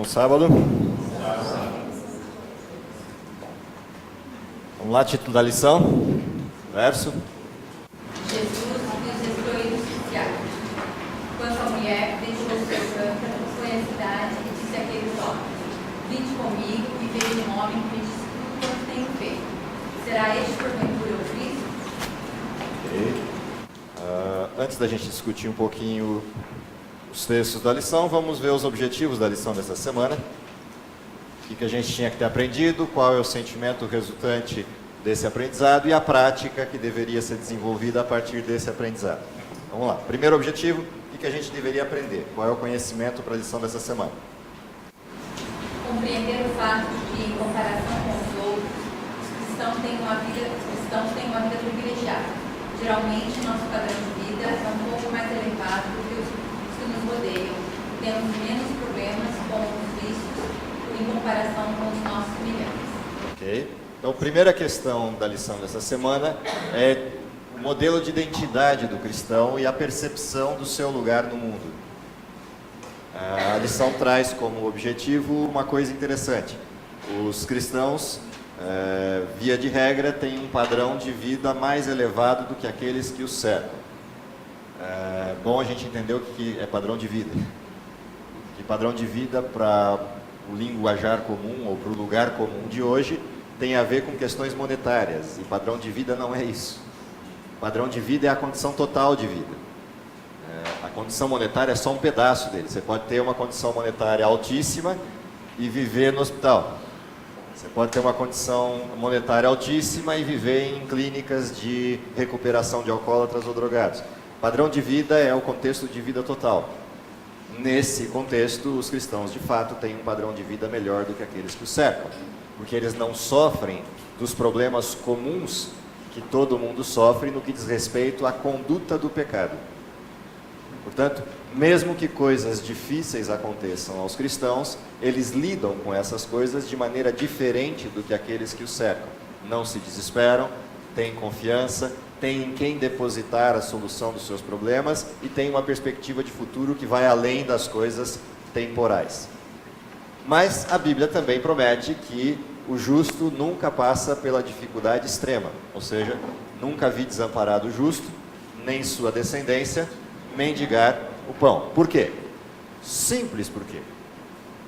Bom sábado. Vamos lá, título da lição, verso. Jesus e os excluídos sociais. Quanto a mulher, deixou sua planta, foi à cidade e disse àqueles homens: vinde comigo e veja um homem que me diz tudo quanto tenho feito. Será este porventura o Cristo? Ok. Antes da gente discutir um pouquinho os textos da lição, vamos ver os objetivos da lição dessa semana. O que a gente tinha que ter aprendido, qual é o sentimento resultante desse aprendizado e a prática que deveria ser desenvolvida a partir desse aprendizado. Vamos lá. Primeiro objetivo, o que a gente deveria aprender? Qual é o conhecimento para a lição dessa semana? Compreender o fato de que, em comparação com os outros, os cristãos têm uma vida privilegiada. Geralmente, nosso padrão de vida é um pouco mais elevado do que os que nos rodeiam. Temos menos problemas com os vícios em comparação com os nossos semelhantes. Ok. Então, a primeira questão da lição dessa semana é o modelo de identidade do cristão e a percepção do seu lugar no mundo. A lição traz como objetivo uma coisa interessante. Os cristãos, via de regra, têm um padrão de vida mais elevado do que aqueles que os cercam. É bom a gente entender o que é padrão de vida. Que padrão de vida para o linguajar comum ou para o lugar comum de hoje tem a ver com questões monetárias, e padrão de vida não é isso. Padrão de vida é a condição total de vida. A condição monetária é só um pedaço dele. Você pode ter uma condição monetária altíssima e viver no hospital. Você pode ter uma condição monetária altíssima e viver em clínicas de recuperação de alcoólatras ou drogados. Padrão de vida é o contexto de vida total. Nesse contexto, os cristãos de fato têm um padrão de vida melhor do que aqueles que os cercam, porque eles não sofrem dos problemas comuns que todo mundo sofre no que diz respeito à conduta do pecado. Portanto, mesmo que coisas difíceis aconteçam aos cristãos, eles lidam com essas coisas de maneira diferente do que aqueles que os cercam. Não se desesperam, têm confiança, têm em quem depositar a solução dos seus problemas e têm uma perspectiva de futuro que vai além das coisas temporais. Mas a Bíblia também promete que o justo nunca passa pela dificuldade extrema, ou seja, nunca vi desamparado o justo, nem sua descendência, mendigar o pão. Por quê? Simples por quê?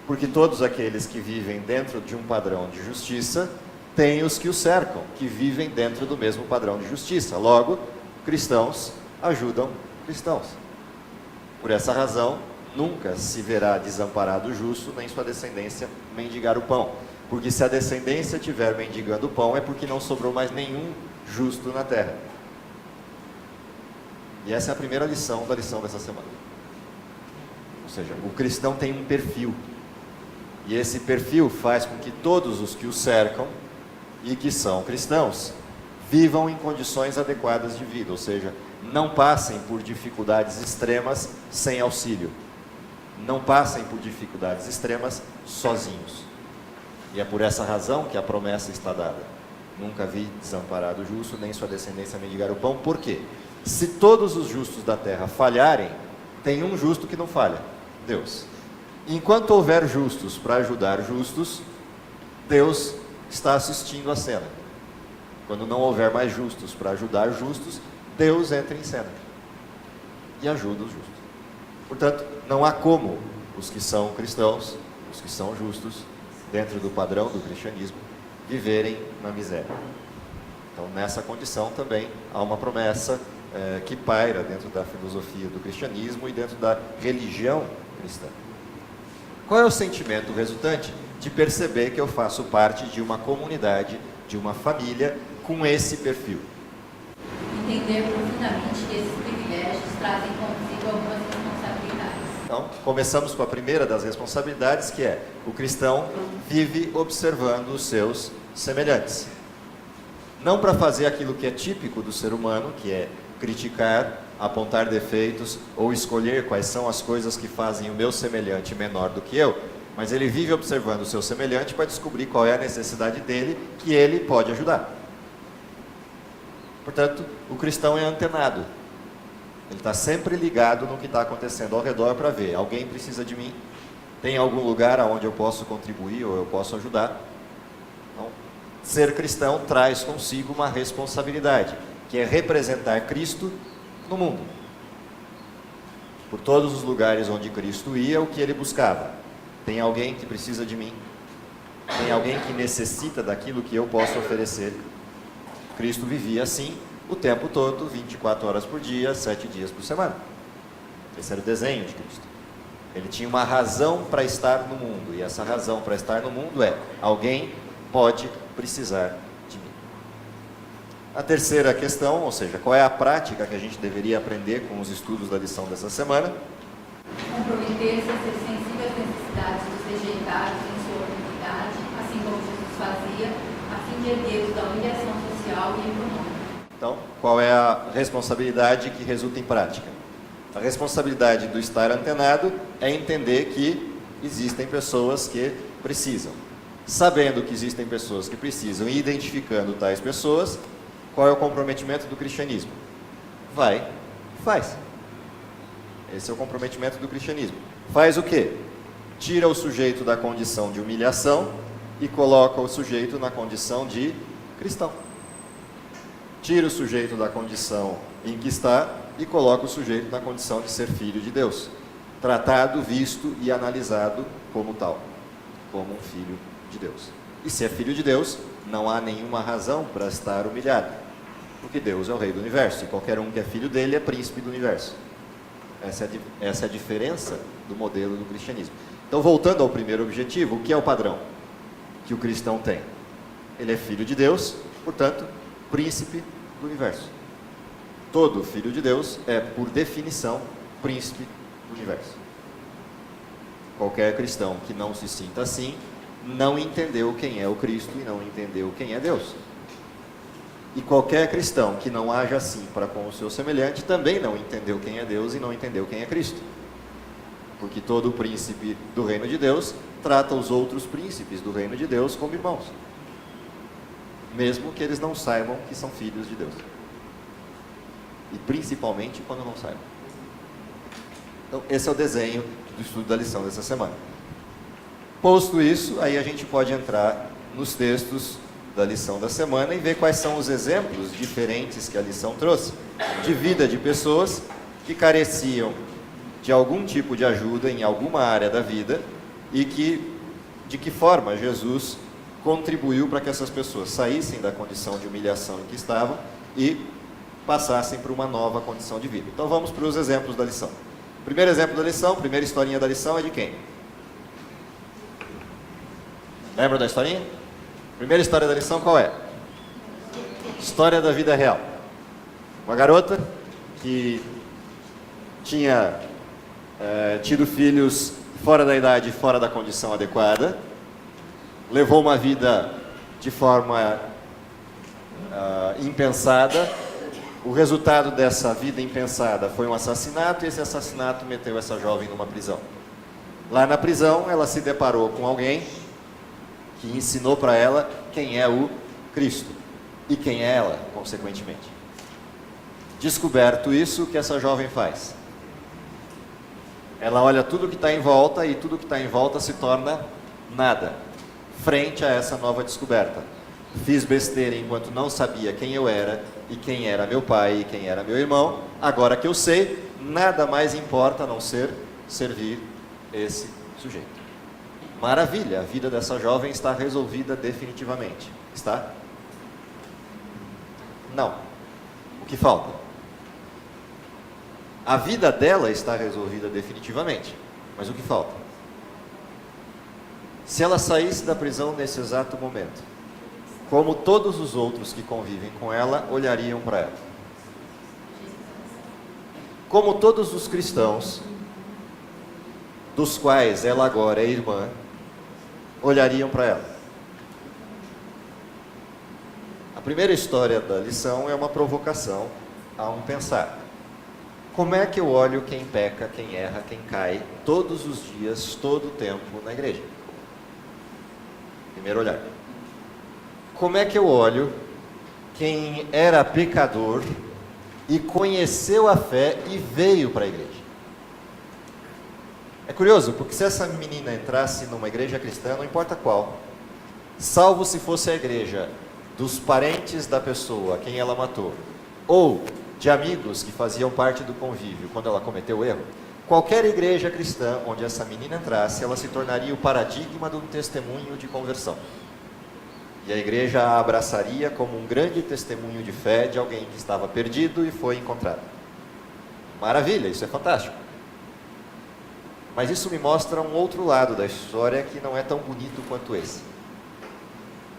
Porque todos aqueles que vivem dentro de um padrão de justiça têm os que o cercam, que vivem dentro do mesmo padrão de justiça. Logo, cristãos ajudam cristãos. Por essa razão, nunca se verá desamparado o justo, nem sua descendência mendigar o pão. Porque se a descendência estiver mendigando o pão, é porque não sobrou mais nenhum justo na terra. E essa é a primeira lição da lição dessa semana. Ou seja, o cristão tem um perfil. E esse perfil faz com que todos os que o cercam e que são cristãos vivam em condições adequadas de vida. Ou seja, não passem por dificuldades extremas sem auxílio. Não passem por dificuldades extremas sozinhos. E é por essa razão que a promessa está dada. Nunca vi desamparado o justo, nem sua descendência mendigar o pão. Por quê? Se todos os justos da terra falharem, tem um justo que não falha, Deus. Enquanto houver justos para ajudar justos, Deus está assistindo a cena. Quando não houver mais justos para ajudar justos, Deus entra em cena e ajuda os justos. Portanto, não há como os que são cristãos, os que são justos, dentro do padrão do cristianismo, viverem na miséria. Então, nessa condição também há uma promessa que paira dentro da filosofia do cristianismo e dentro da religião cristã. Qual é o sentimento resultante de perceber que eu faço parte de uma comunidade, de uma família com esse perfil? Entender profundamente que esses privilégios trazem consigo algumas responsabilidades. Então, começamos com a primeira das responsabilidades, que é: o cristão vive observando os seus semelhantes. Não para fazer aquilo que é típico do ser humano, que é criticar, apontar defeitos ou escolher quais são as coisas que fazem o meu semelhante menor do que eu, mas ele vive observando o seu semelhante para descobrir qual é a necessidade dele, que ele pode ajudar. Portanto, o cristão é antenado. Ele está sempre ligado no que está acontecendo ao redor para ver: alguém precisa de mim, Tem algum lugar aonde eu posso contribuir ou eu posso ajudar? Então, ser cristão traz consigo uma responsabilidade, que é representar Cristo no mundo. Por todos os lugares onde Cristo ia, o que ele buscava? Tem alguém que precisa de mim? Tem alguém que necessita daquilo que eu posso oferecer? Cristo vivia assim o tempo todo, 24 horas por dia, 7 dias por semana. Esse era o desenho de Cristo. Ele tinha uma razão para estar no mundo, e essa razão para estar no mundo é: alguém pode precisar de mim. A terceira questão, ou seja, qual é a prática que a gente deveria aprender com os estudos da lição dessa semana? Comprometer-se a ser sensível às necessidades dos rejeitados em sua comunidade, assim como Jesus fazia, a fim de erguê-los da humilhação social e econômica. Então, qual é a responsabilidade que resulta em prática? A responsabilidade do estar antenado é entender que existem pessoas que precisam. Sabendo que existem pessoas que precisam e identificando tais pessoas, qual é o comprometimento do cristianismo? Vai, faz. Esse é o comprometimento do cristianismo. Faz o quê? Tira o sujeito da condição de humilhação e coloca o sujeito na condição de cristão. Tira o sujeito da condição em que está e coloca o sujeito na condição de ser filho de Deus. Tratado, visto e analisado como tal, como um filho de Deus. E se é filho de Deus, não há nenhuma razão para estar humilhado, porque Deus é o rei do universo, e qualquer um que é filho dele é príncipe do universo. Essa é a diferença do modelo do cristianismo. Então, voltando ao primeiro objetivo, o que é o padrão que o cristão tem? Ele é filho de Deus, portanto, príncipe do universo. Todo filho de Deus é, por definição, príncipe do universo. Qualquer cristão que não se sinta assim, não entendeu quem é o Cristo e não entendeu quem é Deus. E qualquer cristão que não haja assim para com o seu semelhante, também não entendeu quem é Deus e não entendeu quem é Cristo. Porque todo príncipe do reino de Deus trata os outros príncipes do reino de Deus como irmãos, mesmo que eles não saibam que são filhos de Deus. E principalmente quando não saibam. Então, esse é o desenho do estudo da lição dessa semana. Posto isso, aí a gente pode entrar nos textos da lição da semana e ver quais são os exemplos diferentes que a lição trouxe, de vida de pessoas que careciam de algum tipo de ajuda em alguma área da vida e de que forma Jesus contribuiu para que essas pessoas saíssem da condição de humilhação em que estavam e passassem para uma nova condição de vida. Então vamos para os exemplos da lição. Primeiro exemplo da lição, primeira historinha da lição é de quem? Lembra da historinha? Primeira história da lição qual é? História da vida real. Uma garota que tinha tido filhos fora da idade, fora da condição adequada, levou uma vida de forma impensada. O resultado dessa vida impensada foi um assassinato, e esse assassinato meteu essa jovem numa prisão. Lá na prisão, ela se deparou com alguém que ensinou para ela quem é o Cristo e quem é ela, consequentemente. Descoberto isso, o que essa jovem faz? Ela olha tudo que está em volta e tudo que está em volta se torna nada, frente a essa nova descoberta. Fiz besteira enquanto não sabia quem eu era e quem era meu pai e quem era meu irmão. Agora que eu sei, nada mais importa a não ser servir esse sujeito. Maravilha, a vida dessa jovem está resolvida definitivamente. Está? Não. O que falta? A vida dela está resolvida definitivamente. Mas o que falta? Se ela saísse da prisão nesse exato momento, como todos os outros que convivem com ela olhariam para ela? Como todos os cristãos, dos quais ela agora é irmã, olhariam para ela? A primeira história da lição é uma provocação a um pensar. Como é que eu olho quem peca, quem erra, quem cai, todos os dias, todo o tempo na igreja? Primeiro olhar. Como é que eu olho quem era pecador e conheceu a fé e veio para a igreja? É curioso, porque se essa menina entrasse numa igreja cristã, não importa qual, salvo se fosse a igreja dos parentes da pessoa a quem ela matou, ou de amigos que faziam parte do convívio quando ela cometeu o erro, qualquer igreja cristã onde essa menina entrasse, ela se tornaria o paradigma de um testemunho de conversão. E a igreja a abraçaria como um grande testemunho de fé de alguém que estava perdido e foi encontrado. Maravilha, isso é fantástico. Mas isso me mostra um outro lado da história que não é tão bonito quanto esse.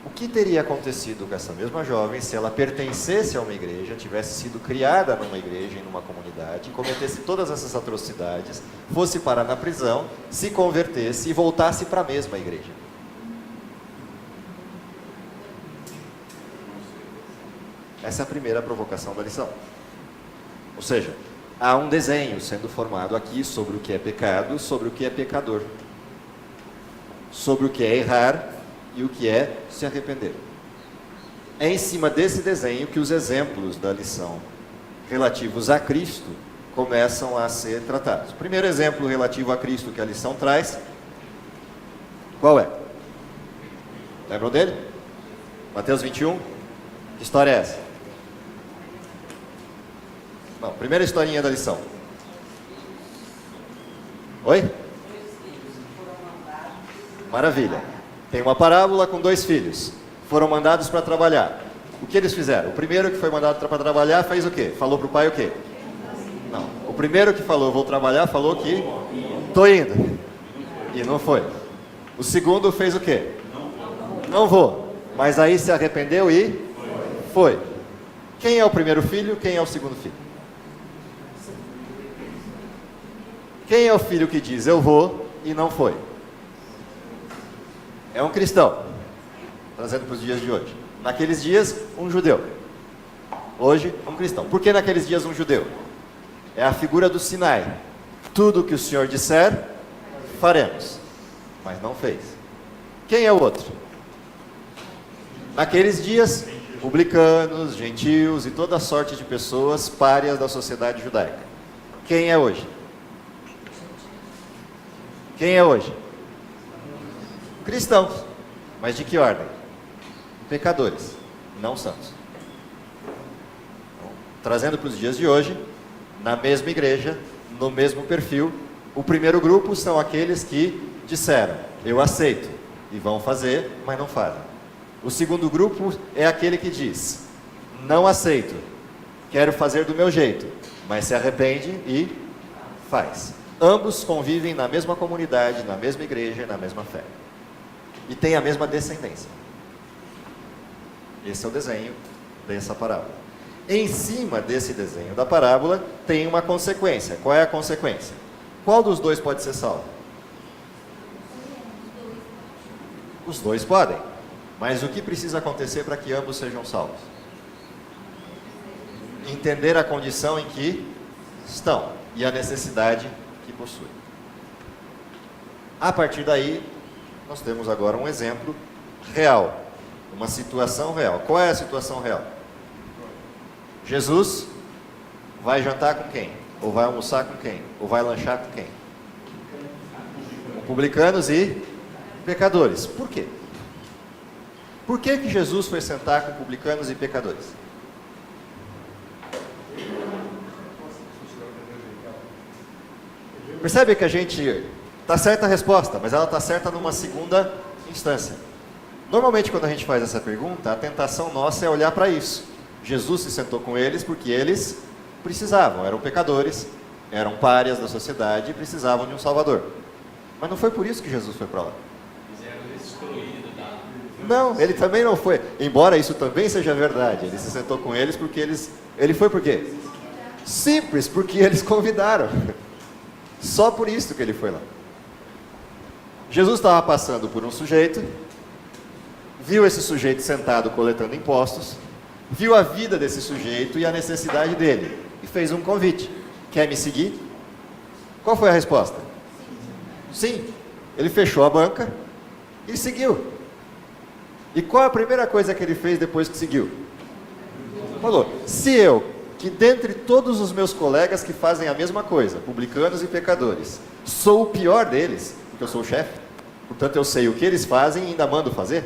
O que teria acontecido com essa mesma jovem se ela pertencesse a uma igreja, tivesse sido criada numa igreja, em uma comunidade, cometesse todas essas atrocidades, fosse parar na prisão, se convertesse e voltasse para a mesma igreja? Essa é a primeira provocação da lição. Ou seja, há um desenho sendo formado aqui sobre o que é pecado, sobre o que é pecador, sobre o que é errar e o que é se arrepender. É em cima desse desenho que os exemplos da lição relativos a Cristo começam a ser tratados. O primeiro exemplo relativo a Cristo que a lição traz, qual é? Lembram dele? Mateus 21? Que história é essa? Não, primeira historinha da lição. Oi? Maravilha. Tem uma parábola com 2 filhos. Foram mandados para trabalhar. O que eles fizeram? O primeiro que foi mandado para trabalhar fez o quê? Falou para o pai o quê? Não. O primeiro que falou, vou trabalhar, falou que estou indo. E não foi. O segundo fez o quê? Não vou. Mas aí se arrependeu e foi. Quem é o primeiro filho? Quem é o segundo filho? Quem é o filho que diz eu vou e não foi? É um cristão, trazendo para os dias de hoje. Naqueles dias, um judeu. Hoje, um cristão. Por que naqueles dias um judeu? É a figura do Sinai. Tudo que o Senhor disser, faremos. Mas não fez. Quem é o outro? Naqueles dias, publicanos, gentios e toda sorte de pessoas párias da sociedade judaica. Quem é hoje? Quem é hoje? Cristãos. Mas de que ordem? Pecadores, não santos. Então, trazendo para os dias de hoje, na mesma igreja, no mesmo perfil, o primeiro grupo são aqueles que disseram, eu aceito, e vão fazer, mas não fazem. O segundo grupo é aquele que diz, não aceito, quero fazer do meu jeito, mas se arrepende e faz. Ambos convivem na mesma comunidade, na mesma igreja, na mesma fé. E têm a mesma descendência. Esse é o desenho dessa parábola. Em cima desse desenho da parábola, tem uma consequência. Qual é a consequência? Qual dos dois pode ser salvo? Os dois podem. Mas o que precisa acontecer para que ambos sejam salvos? Entender a condição em que estão e a necessidade que possuem. A partir daí, nós temos agora um exemplo real, uma situação real. Qual é a situação real? Jesus vai jantar com quem? Ou vai almoçar com quem? Ou vai lanchar com quem? Com publicanos e pecadores. Por quê? Por que que Jesus foi sentar com publicanos e pecadores? Percebe que a gente... Está certa a resposta, mas ela está certa numa segunda instância. Normalmente quando a gente faz essa pergunta, a tentação nossa é olhar para isso. Jesus se sentou com eles porque eles precisavam, eram pecadores, eram párias da sociedade e precisavam de um Salvador. Mas não foi por isso que Jesus foi para lá. Não, ele também não foi. Embora isso também seja verdade. Ele se sentou com eles porque ele foi por quê? Simples, porque eles convidaram. Só por isso que ele foi lá. Jesus estava passando por um sujeito, viu esse sujeito sentado coletando impostos, viu a vida desse sujeito e a necessidade dele, e fez um convite. Quer me seguir? Qual foi a resposta? Sim. Ele fechou a banca e seguiu. E qual a primeira coisa que ele fez depois que seguiu? Falou, se eu que dentre todos os meus colegas que fazem a mesma coisa, publicanos e pecadores, sou o pior deles, porque eu sou o chefe, portanto eu sei o que eles fazem e ainda mando fazer?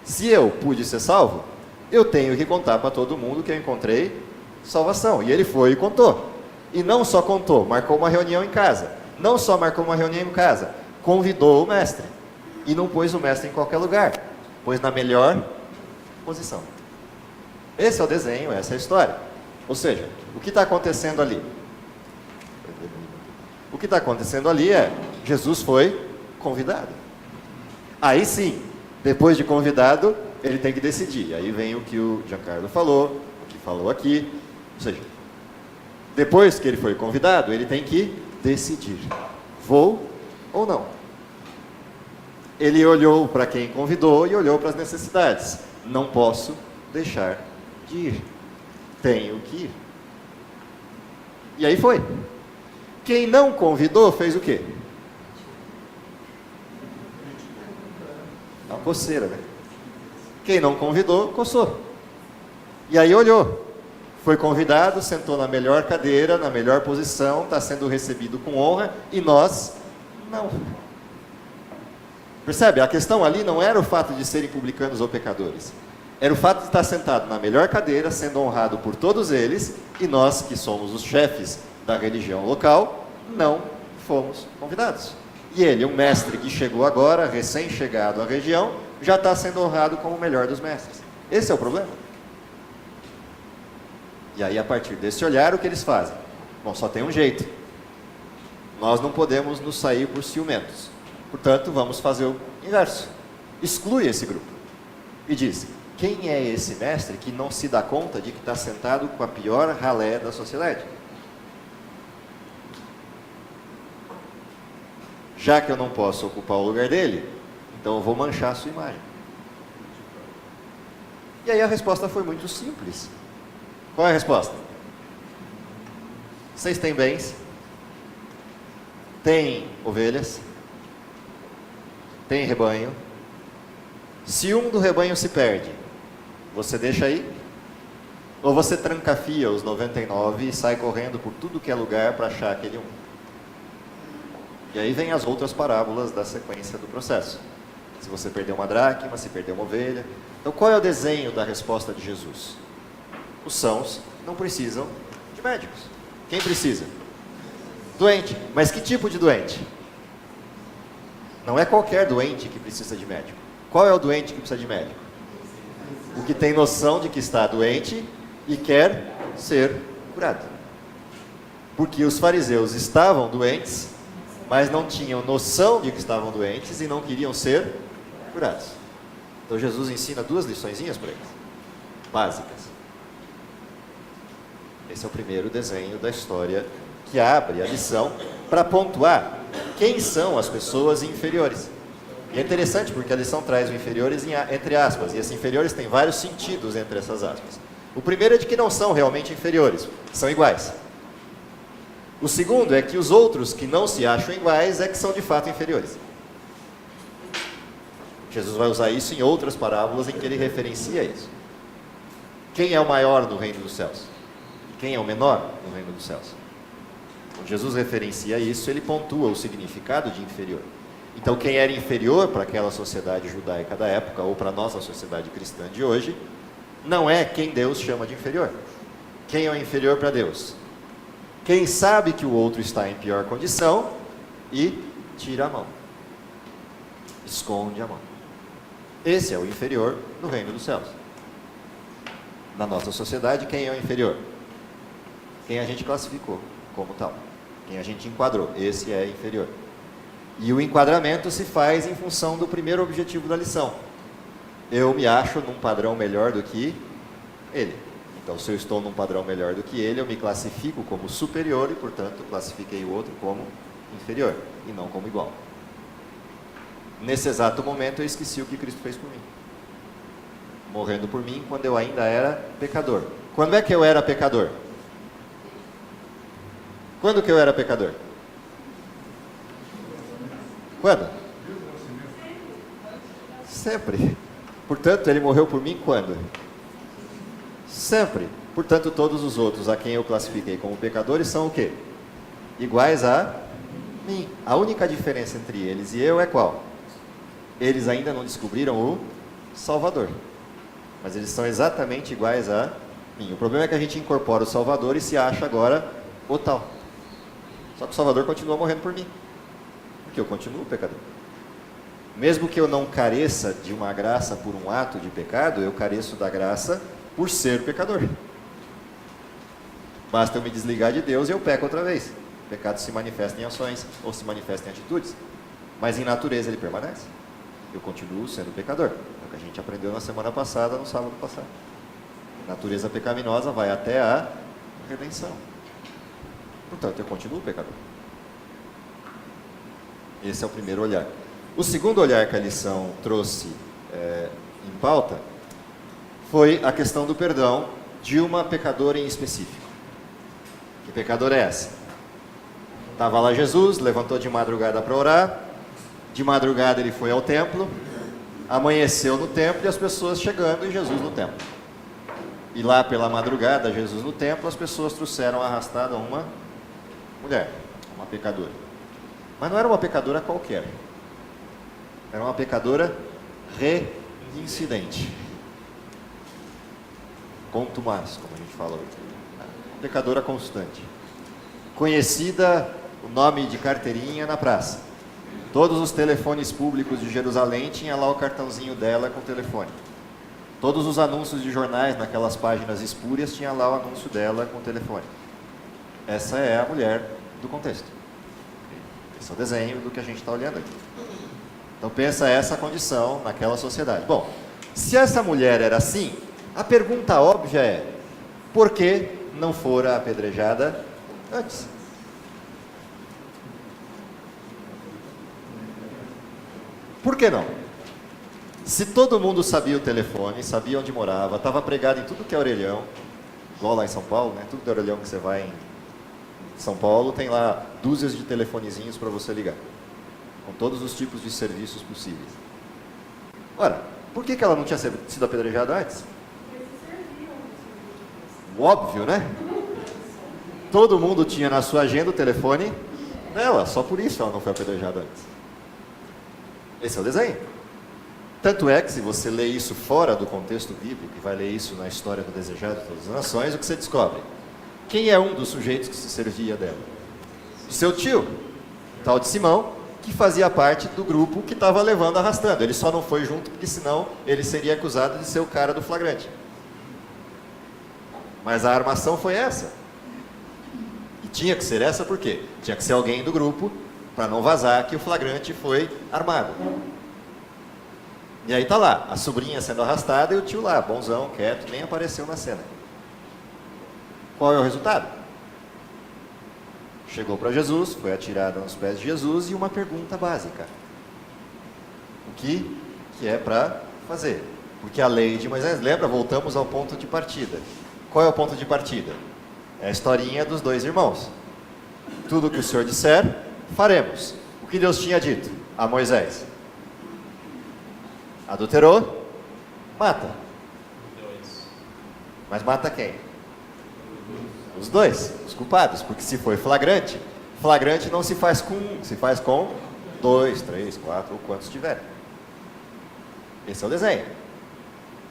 Se eu pude ser salvo, eu tenho que contar para todo mundo que eu encontrei salvação. E ele foi e contou. E não só contou, marcou uma reunião em casa. Não só marcou uma reunião em casa, convidou o mestre. E não pôs o mestre em qualquer lugar, pôs na melhor posição. Esse é o desenho, essa é a história. Ou seja, o que está acontecendo ali? O que está acontecendo ali é, Jesus foi convidado. Aí sim, depois de convidado, ele tem que decidir. Aí vem o que o Giancarlo falou, o que falou aqui. Ou seja, depois que ele foi convidado, ele tem que decidir. Vou ou não? Ele olhou para quem convidou e olhou para as necessidades. Não posso deixar de ir. Tenho que ir. E aí foi. Quem não convidou fez o quê? Uma coceira, né? Quem não convidou, coçou. E aí olhou. Foi convidado, sentou na melhor cadeira, na melhor posição, está sendo recebido com honra, e nós, não. Percebe? A questão ali não era o fato de serem publicanos ou pecadores. Era o fato de estar sentado na melhor cadeira, sendo honrado por todos eles, e nós, que somos os chefes da religião local, não fomos convidados. E ele, um mestre que chegou agora, recém-chegado à região, já está sendo honrado como o melhor dos mestres. Esse é o problema. E aí, a partir desse olhar, o que eles fazem? Bom, só tem um jeito. Nós não podemos nos sair por ciumentos. Portanto, vamos fazer o inverso. Exclui esse grupo. E diz, quem é esse mestre que não se dá conta de que está sentado com a pior ralé da sociedade? Já que eu não posso ocupar o lugar dele, então eu vou manchar a sua imagem. E aí a resposta foi muito simples. Qual é a resposta? Vocês têm bens? Têm ovelhas? Têm rebanho? Se um do rebanho se perde, você deixa aí? Ou você trancafia os 99 e sai correndo por tudo que é lugar para achar aquele um? E aí vem as outras parábolas da sequência do processo. Se você perdeu uma dracma, se perdeu uma ovelha. Então qual é o desenho da resposta de Jesus? Os sãos não precisam de médicos. Quem precisa? Doente. Mas que tipo de doente? Não é qualquer doente que precisa de médico. Qual é o doente que precisa de médico? O que tem noção de que está doente e quer ser curado. Porque os fariseus estavam doentes, mas não tinham noção de que estavam doentes e não queriam ser curados. Então Jesus ensina duas liçõezinhas para eles, básicas. Esse é o primeiro desenho da história que abre a lição para pontuar quem são as pessoas inferiores. E é interessante porque a lição traz o inferiores entre aspas, e esses inferiores têm vários sentidos entre essas aspas. O primeiro é de que não são realmente inferiores, são iguais. O segundo é que os outros que não se acham iguais é que são de fato inferiores. Jesus vai usar isso em outras parábolas em que ele referencia isso. Quem é o maior no reino dos céus? Quem é o menor no reino dos céus? Quando Jesus referencia isso, ele pontua o significado de inferior. Então, quem era inferior para aquela sociedade judaica da época, ou para a nossa sociedade cristã de hoje, não é quem Deus chama de inferior. Quem é o inferior para Deus? Quem sabe que o outro está em pior condição e tira a mão. Esconde a mão. Esse é o inferior no reino dos céus. Na nossa sociedade, quem é o inferior? Quem a gente classificou como tal. Quem a gente enquadrou. Esse é inferior. E o enquadramento se faz em função do primeiro objetivo da lição. Eu me acho num padrão melhor do que ele. Então, se eu estou num padrão melhor do que ele, eu me classifico como superior e, portanto, classifiquei o outro como inferior e não como igual. Nesse exato momento, eu esqueci o que Cristo fez por mim. Morrendo por mim quando eu ainda era pecador. Quando é que eu era pecador? Quando que eu era pecador? Quando? Sempre. Portanto, ele morreu por mim quando? Sempre. Portanto, todos os outros a quem eu classifiquei como pecadores são o quê? Iguais a mim. A única diferença entre eles e eu é qual? Eles ainda não descobriram o Salvador. Mas eles são exatamente iguais a mim. O problema é que a gente incorpora o Salvador e se acha agora o tal. Só que o Salvador continua morrendo por mim. Porque eu continuo pecador. Mesmo que eu não careça de uma graça por um ato de pecado, eu careço da graça por ser pecador. Basta eu me desligar de Deus e eu peco outra vez. O pecado se manifesta em ações ou se manifesta em atitudes. Mas em natureza ele permanece. Eu continuo sendo pecador. É o que a gente aprendeu na semana passada, no sábado passado. A natureza pecaminosa vai até a redenção. Portanto, eu continuo pecador. Esse é o primeiro olhar. O segundo olhar que a lição trouxe em pauta foi a questão do perdão de uma pecadora em específico. Que pecadora é essa? Estava lá Jesus, levantou de madrugada para orar. De madrugada ele foi ao templo. Amanheceu no templo e as pessoas chegando e Jesus no templo. E lá pela madrugada, Jesus no templo, as pessoas trouxeram arrastada uma mulher, uma pecadora. Mas não era uma pecadora qualquer. Era uma pecadora reincidente. Contumaz, como a gente fala hoje. Uma pecadora constante. Conhecida, o nome de carteirinha na praça. Todos os telefones públicos de Jerusalém tinha lá o cartãozinho dela com o telefone. Todos os anúncios de jornais naquelas páginas espúrias tinha lá o anúncio dela com o telefone. Essa é a mulher do contexto. Esse é o desenho do que a gente está olhando aqui. Então pensa essa condição naquela sociedade. Bom, se essa mulher era assim, a pergunta óbvia é: por que não fora apedrejada antes? Por que não? Se todo mundo sabia o telefone, sabia onde morava, estava pregado em tudo que é orelhão, igual lá em São Paulo, né? Tudo que é orelhão que você vai em São Paulo, tem lá dúzias de telefonezinhos para você ligar, com todos os tipos de serviços possíveis. Ora, por que ela não tinha sido apedrejada antes? Óbvio, né? Todo mundo tinha na sua agenda o telefone dela, só por isso ela não foi apedrejada antes. Esse é o desenho. Tanto é que se você lê isso fora do contexto bíblico, e vai ler isso na história do Desejado de Todas as Nações, o que você descobre? Quem é um dos sujeitos que se servia dela? O seu tio, tal de Simão, que fazia parte do grupo que estava levando, arrastando. Ele só não foi junto porque senão ele seria acusado de ser o cara do flagrante. Mas a armação foi essa. E tinha que ser essa por quê? Tinha que ser alguém do grupo para não vazar que o flagrante foi armado. E aí tá lá, a sobrinha sendo arrastada e o tio lá, bonzão, quieto, nem apareceu na cena. Qual é o resultado? Chegou para Jesus, foi atirada nos pés de Jesus e uma pergunta básica. O que é para fazer? Porque a lei de Moisés, lembra? Voltamos ao ponto de partida. Qual é o ponto de partida? É a historinha dos dois irmãos. Tudo que o Senhor disser, faremos. O que Deus tinha dito a Moisés? Adulterou? Mata. Mas mata quem? Os dois, os culpados. Porque se foi flagrante, flagrante não se faz com um, se faz com 2, 3, 4 ou quantos tiver. Esse é o desenho.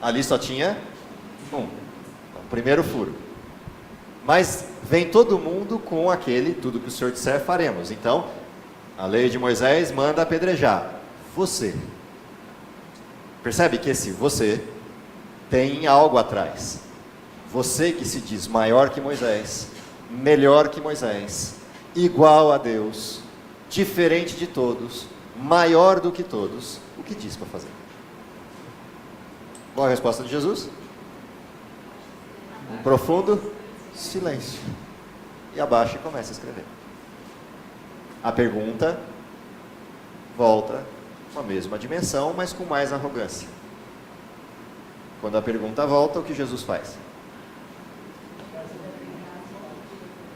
Ali só tinha um. Então, primeiro furo. Mas vem todo mundo com aquele, tudo que o Senhor disser, faremos. Então, a lei de Moisés manda apedrejar você. Percebe que esse você tem algo atrás. Você que se diz maior que Moisés, melhor que Moisés, igual a Deus, diferente de todos, maior do que todos, o que diz para fazer? Qual a resposta de Jesus? Um profundo silêncio. E abaixa e começa a escrever. A pergunta volta com a mesma dimensão, mas com mais arrogância. Quando a pergunta volta, o que Jesus faz?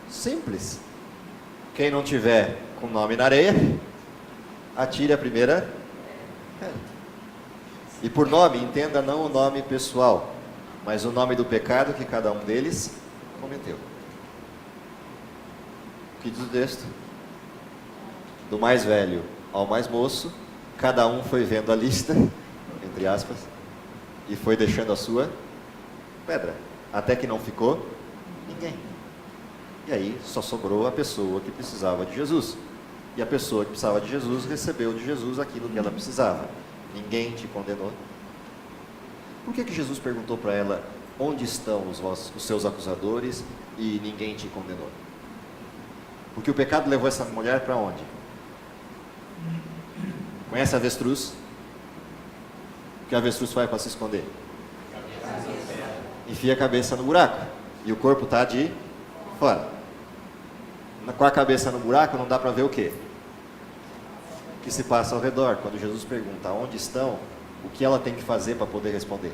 Simples. Quem não tiver com nome na areia, atire a primeira pedra. E por nome, entenda não o nome pessoal, mas o nome do pecado que cada um deles cometeu. O que diz o texto? Do mais velho ao mais moço, cada um foi vendo a lista, entre aspas, e foi deixando a sua pedra, até que não ficou ninguém. E aí só sobrou a pessoa que precisava de Jesus. E a pessoa que precisava de Jesus recebeu de Jesus aquilo que ela precisava. Ninguém te condenou. Por que Jesus perguntou para ela, onde estão os seus acusadores, e ninguém te condenou? Porque o pecado levou essa mulher para onde? Conhece a avestruz? O que a avestruz faz para se esconder? Enfia a cabeça no buraco. E o corpo está de fora. Com a cabeça no buraco não dá para ver o quê? O que se passa ao redor. Quando Jesus pergunta onde estão, o que ela tem que fazer para poder responder?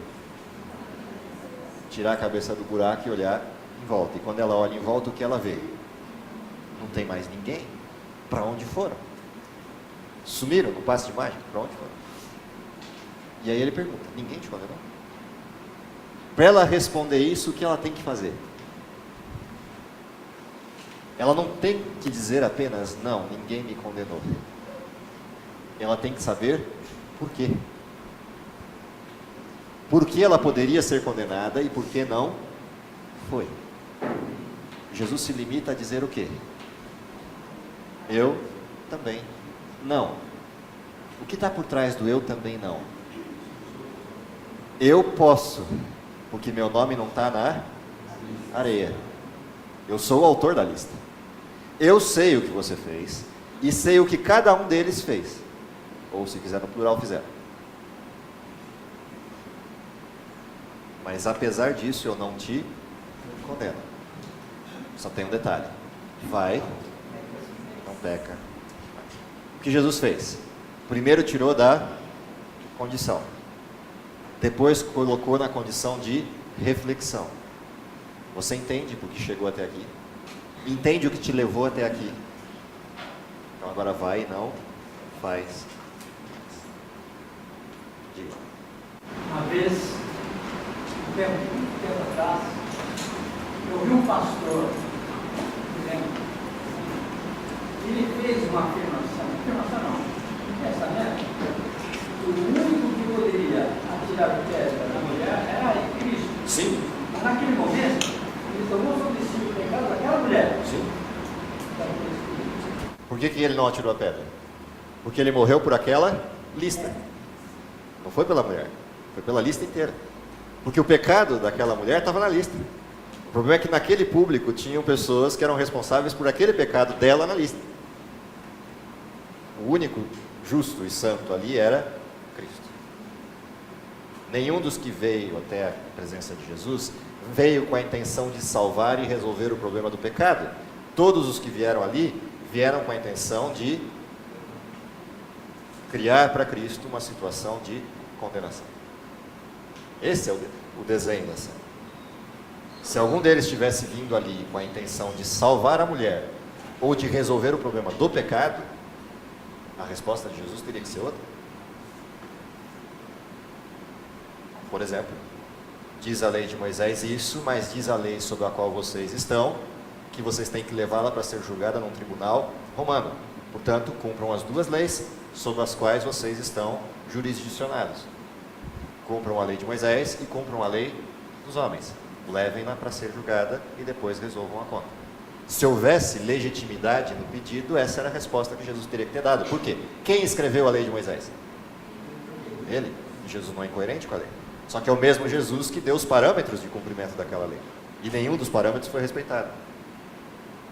Tirar a cabeça do buraco e olhar em volta. E quando ela olha em volta, o que ela vê? Não tem mais ninguém. Para onde foram? Sumiram no passe de mágica? Para onde foram? E aí ele pergunta, ninguém te condenou? Para ela responder isso, o que ela tem que fazer? Ela não tem que dizer apenas, não, ninguém me condenou. Ela tem que saber por quê. Por que ela poderia ser condenada e por que não foi. Jesus se limita a dizer o quê? Eu também não. O que está por trás do eu também não? Eu posso, porque meu nome não está na areia. Eu sou o autor da lista. Eu sei o que você fez e sei o que cada um deles fez. Ou se quiser no plural, fizeram. Mas apesar disso, eu não te condeno. Só tem um detalhe. Vai, não peca. O que Jesus fez? Primeiro tirou da condição. Depois colocou na condição de reflexão. Você entende por que chegou até aqui? Entende o que te levou até aqui? Então agora vai e não faz. Diga. Uma vez, muito tempo atrás, eu vi um pastor dizendo, ele fez uma afirmação não, pensamento, o único que poderia atirar o pedra na mulher era Cristo. Sim. Mas naquele momento, ele tomou sobre si o pecado daquela mulher. Sim. Por que ele não atirou a pedra? Porque ele morreu por aquela lista. Não foi pela mulher, foi pela lista inteira. Porque o pecado daquela mulher estava na lista. O problema é que naquele público tinham pessoas que eram responsáveis por aquele pecado dela na lista. O único justo e santo ali era Cristo. Nenhum dos que veio até a presença de Jesus veio com a intenção de salvar e resolver o problema do pecado. Todos os que vieram ali, vieram com a intenção de criar para Cristo uma situação de condenação. Esse é o desenho da cena. Se algum deles tivesse vindo ali com a intenção de salvar a mulher ou de resolver o problema do pecado, a resposta de Jesus teria que ser outra. Por exemplo, diz a lei de Moisés isso, mas diz a lei sobre a qual vocês estão, que vocês têm que levá-la para ser julgada num tribunal romano. Portanto, cumpram as duas leis sobre as quais vocês estão jurisdicionados. Cumpram a lei de Moisés e cumpram a lei dos homens. Levem-na para ser julgada e depois resolvam a conta. Se houvesse legitimidade no pedido, essa era a resposta que Jesus teria que ter dado. Por quê? Quem escreveu a lei de Moisés? Ele. Jesus não é incoerente com a lei. Só que é o mesmo Jesus que deu os parâmetros de cumprimento daquela lei. E nenhum dos parâmetros foi respeitado.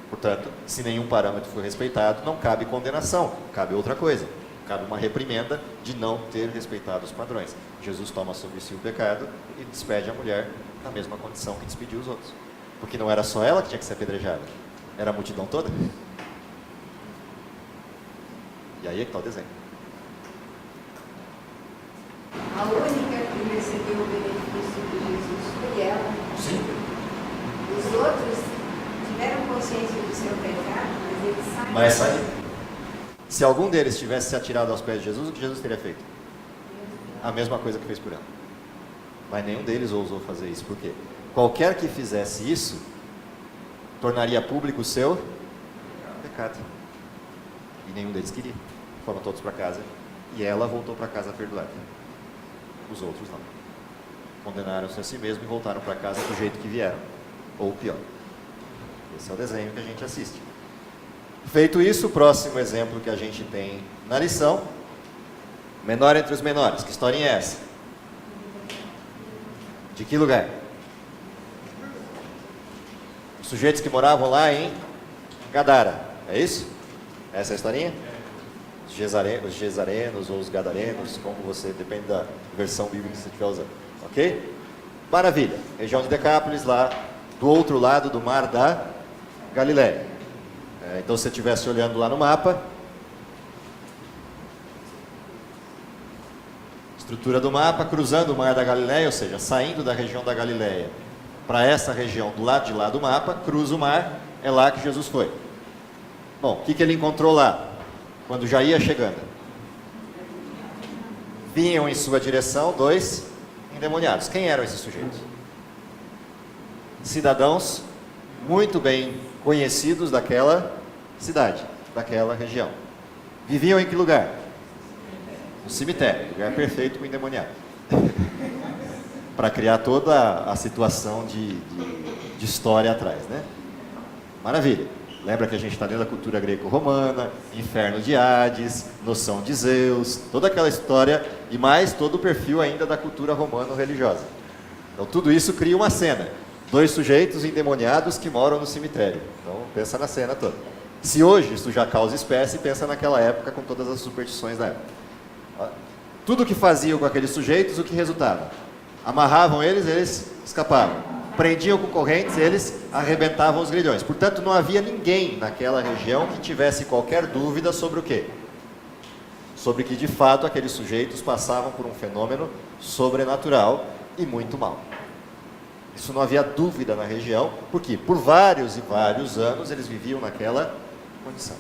Portanto, se nenhum parâmetro foi respeitado, não cabe condenação, cabe outra coisa. Cabe uma reprimenda de não ter respeitado os padrões. Jesus toma sobre si o pecado e despede a mulher na mesma condição que despediu os outros. Porque não era só ela que tinha que ser apedrejada, era a multidão toda. E aí é que está o desenho. A única que recebeu o benefício de Jesus foi ela. Sim. Os outros tiveram consciência do seu pecado, mas eles saíram. Mas sai. Se algum deles tivesse se atirado aos pés de Jesus, o que Jesus teria feito? A mesma coisa que fez por ela. Mas nenhum deles ousou fazer isso. Por quê? Qualquer que fizesse isso, tornaria público o seu pecado. E nenhum deles queria. Foram todos para casa. E ela voltou para casa perdoada. Os outros não. Condenaram-se a si mesmos e voltaram para casa do jeito que vieram. Ou pior. Esse é o desenho que a gente assiste. Feito isso, o próximo exemplo que a gente tem na lição. Menor entre os menores. Que historinha é essa? De que lugar? Os sujeitos que moravam lá em Gadara. É isso? Essa é a historinha? Os gesarenos ou os gadarenos, como você, depende da versão bíblica que você estiver usando. Ok? Maravilha. Região de Decápolis, lá do outro lado do mar da Galileia. Então, se você estivesse olhando lá no mapa, estrutura do mapa, cruzando o mar da Galileia, ou seja, saindo da região da Galileia para essa região do lado de lá do mapa, cruza o mar, é lá que Jesus foi. Bom, o que ele encontrou lá? Quando já ia chegando, vinham em sua direção 2 endemoniados. Quem eram esses sujeitos? Cidadãos muito bem conhecidos daquela cidade, daquela região. Viviam em que lugar? No cemitério, lugar perfeito para o endemoniado. Para criar toda a situação de história atrás, né? Maravilha. Lembra que a gente está dentro da cultura greco-romana, inferno de Hades, noção de Zeus, toda aquela história e mais todo o perfil ainda da cultura romano-religiosa. Então tudo isso cria uma cena. 2 sujeitos endemoniados que moram no cemitério. Então pensa na cena toda. Se hoje isso já causa espécie, pensa naquela época com todas as superstições da época. Tudo que faziam com aqueles sujeitos, o que resultava? Amarravam eles, eles escapavam. Prendiam com correntes, eles arrebentavam os grilhões. Portanto, não havia ninguém naquela região que tivesse qualquer dúvida sobre o quê? Sobre que, de fato, aqueles sujeitos passavam por um fenômeno sobrenatural e muito mau. Isso não havia dúvida na região, porque por vários e vários anos eles viviam naquela condição.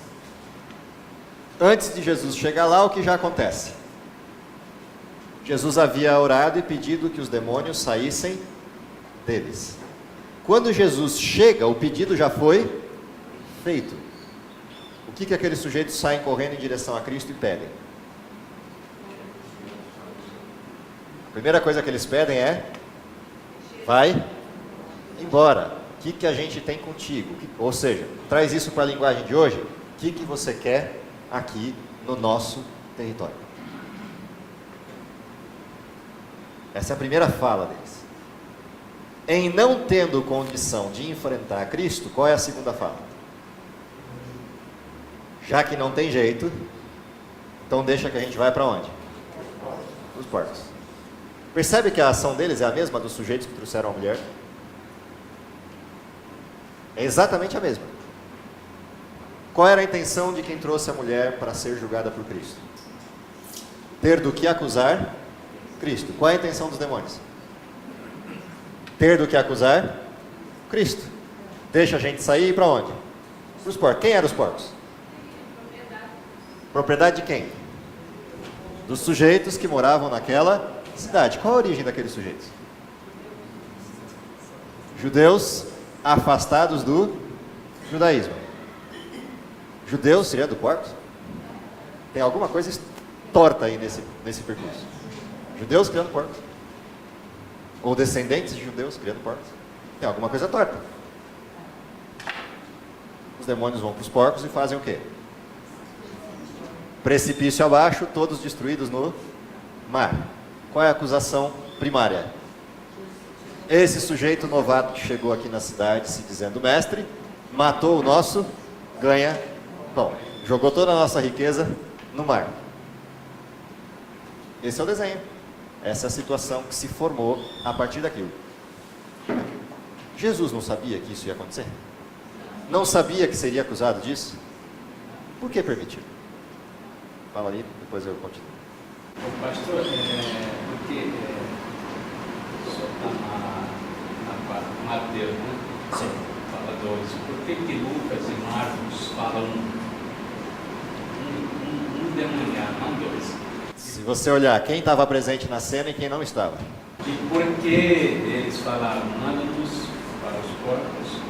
Antes de Jesus chegar lá, o que já acontece? Jesus havia orado e pedido que os demônios saíssem deles. Quando Jesus chega, o pedido já foi feito. O que aqueles sujeitos saem correndo em direção a Cristo e pedem? A primeira coisa que eles pedem é: vai embora. O que a gente tem contigo? Ou seja, traz isso para a linguagem de hoje. O que você quer aqui no nosso território? Essa é a primeira fala deles. Em não tendo condição de enfrentar Cristo, qual é a segunda fala? Já que não tem jeito, então deixa que a gente vai para onde? Os porcos. Percebe que a ação deles é a mesma dos sujeitos que trouxeram a mulher? É exatamente a mesma. Qual era a intenção de quem trouxe a mulher para ser julgada por Cristo? Ter do que acusar Cristo. Qual é a intenção dos demônios? Ter do que acusar Cristo. Deixa a gente sair para onde? Para os porcos. Quem eram os porcos? Propriedade de quem? Dos sujeitos que moravam naquela cidade. Qual a origem daqueles sujeitos? Judeus afastados do judaísmo. Judeus seria do porcos? Tem alguma coisa torta aí nesse percurso. Judeus criando porcos. Ou descendentes de judeus criando porcos. Tem alguma coisa torta. Os demônios vão para os porcos e fazem o quê? Precipício abaixo, todos destruídos no mar. Qual é a acusação primária? Esse sujeito novato que chegou aqui na cidade se dizendo mestre, matou o nosso ganha-pão. Jogou toda a nossa riqueza no mar. Esse é o desenho. Essa é a situação que se formou a partir daquilo. Jesus não sabia que isso ia acontecer? Não sabia que seria acusado disso? Por que permitiu? Fala ali, depois eu continuo. Pastor, porque só está na Mateus, né? Sim. Fala 12. Por que Lucas e Marcos falam um demoniado, não 2? Se você olhar quem estava presente na cena e quem não estava. E por que eles falaram, manda-nos para os porcos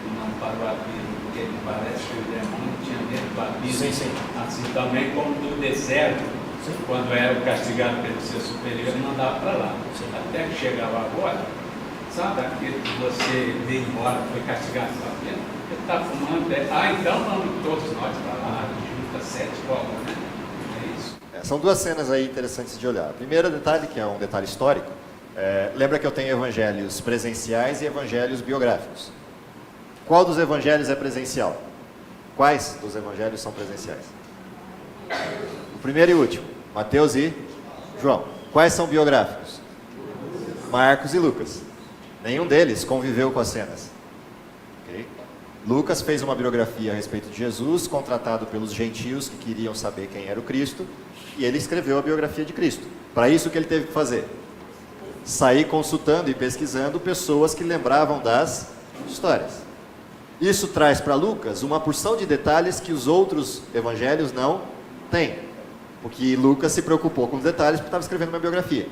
e não para o abismo? Porque me parece que o demônio tinha medo do abismo. Sim, sim. Assim também como do deserto, quando era castigado pelo seu superior, ele mandava para lá. Até que chegava agora, sabe aquele que você veio embora, foi castigado, sabe? Ele está fumando, então vamos todos nós para lá, junta 7 cobras, né? É isso. São duas cenas aí interessantes de olhar. Primeiro detalhe, que é um detalhe histórico, lembra que eu tenho evangelhos presenciais e evangelhos biográficos. Qual dos evangelhos é presencial? Quais dos evangelhos são presenciais? O primeiro e o último, Mateus e João. Quais são biográficos? Marcos e Lucas. Nenhum deles conviveu com as cenas. Okay? Lucas fez uma biografia a respeito de Jesus, contratado pelos gentios que queriam saber quem era o Cristo, e ele escreveu a biografia de Cristo. Para isso, o que ele teve que fazer? Sair consultando e pesquisando pessoas que lembravam das histórias. Isso traz para Lucas uma porção de detalhes que os outros evangelhos não têm. Porque Lucas se preocupou com os detalhes porque estava escrevendo uma biografia.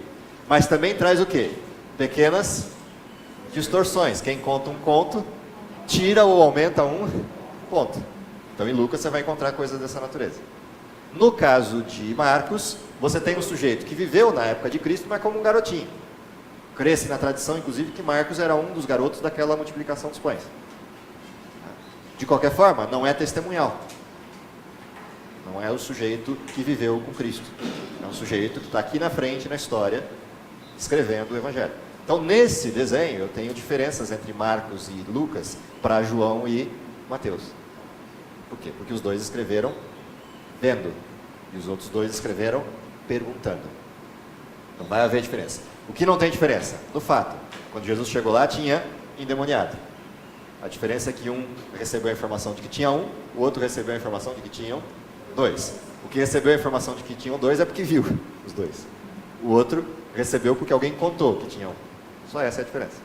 Mas também traz o quê? Pequenas distorções. Quem conta um conto, tira ou aumenta um ponto. Então em Lucas você vai encontrar coisas dessa natureza. No caso de Marcos, você tem um sujeito que viveu na época de Cristo, mas como um garotinho. Cresce na tradição, inclusive, que Marcos era um dos garotos daquela multiplicação dos pães. De qualquer forma, não é testemunhal. Não é o sujeito que viveu com Cristo. É um sujeito que está aqui na frente, na história, escrevendo o Evangelho. Então, nesse desenho, eu tenho diferenças entre Marcos e Lucas para João e Mateus. Por quê? Porque os dois escreveram vendo, e os outros dois escreveram perguntando. Então, vai haver diferença. O que não tem diferença? No fato, quando Jesus chegou lá, tinha endemoniado. A diferença é que um recebeu a informação de que tinha um, o outro recebeu a informação de que tinham 2. O que recebeu a informação de que tinham 2 é porque viu os 2. O outro recebeu porque alguém contou que tinha um. Só essa é a diferença.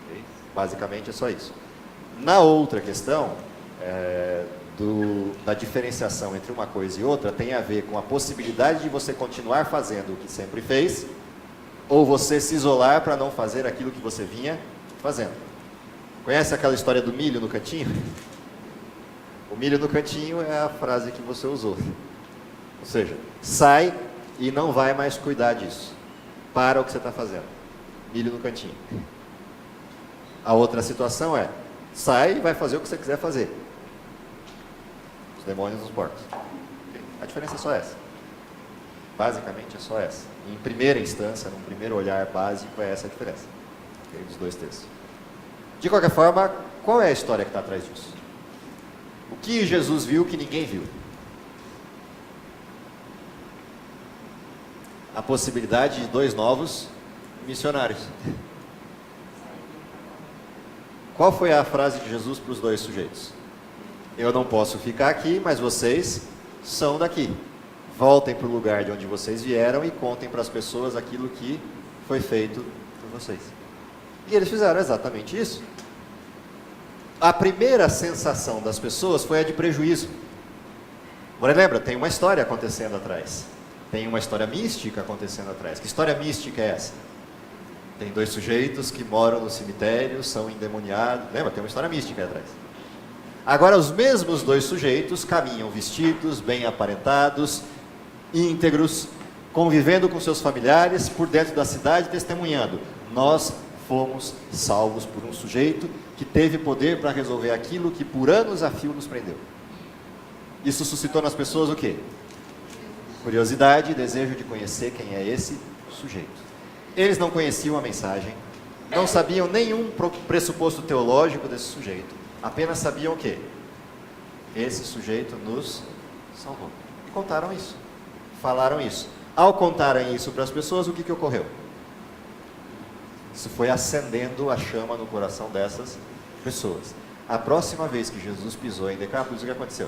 Okay? Basicamente é só isso. Na outra questão, da diferenciação entre uma coisa e outra, tem a ver com a possibilidade de você continuar fazendo o que sempre fez, ou você se isolar para não fazer aquilo que você vinha fazendo. Conhece aquela história do milho no cantinho? O milho no cantinho é a frase que você usou. Ou seja, sai e não vai mais cuidar disso. Para o que você está fazendo. Milho no cantinho. A outra situação é, sai e vai fazer o que você quiser fazer. Os demônios nos porcos. A diferença é só essa. Basicamente é só essa. Em primeira instância, num primeiro olhar básico, é essa a diferença. Dos dois textos. De qualquer forma, qual é a história que está atrás disso? O que Jesus viu que ninguém viu? A possibilidade de 2 novos missionários. Qual foi a frase de Jesus para os 2 sujeitos? Eu não posso ficar aqui, mas vocês são daqui. Voltem para o lugar de onde vocês vieram e contem para as pessoas aquilo que foi feito por vocês. E eles fizeram exatamente isso. A primeira sensação das pessoas foi a de prejuízo. Agora lembra, tem uma história acontecendo atrás. Tem uma história mística acontecendo atrás. Que história mística é essa? Tem 2 sujeitos que moram no cemitério, são endemoniados. Lembra, tem uma história mística aí atrás. Agora os mesmos 2 sujeitos caminham vestidos, bem aparentados, íntegros, convivendo com seus familiares por dentro da cidade, testemunhando. Nós fomos salvos por um sujeito que teve poder para resolver aquilo que por anos a fio nos prendeu. Isso suscitou nas pessoas o quê? Curiosidade e desejo de conhecer quem é esse sujeito. Eles não conheciam a mensagem, não sabiam nenhum pressuposto teológico desse sujeito, apenas sabiam o quê? Esse sujeito nos salvou. E contaram isso, falaram isso. Ao contarem isso para as pessoas, o que ocorreu? Isso foi acendendo a chama no coração dessas pessoas. A próxima vez que Jesus pisou em Decápolis, o que aconteceu?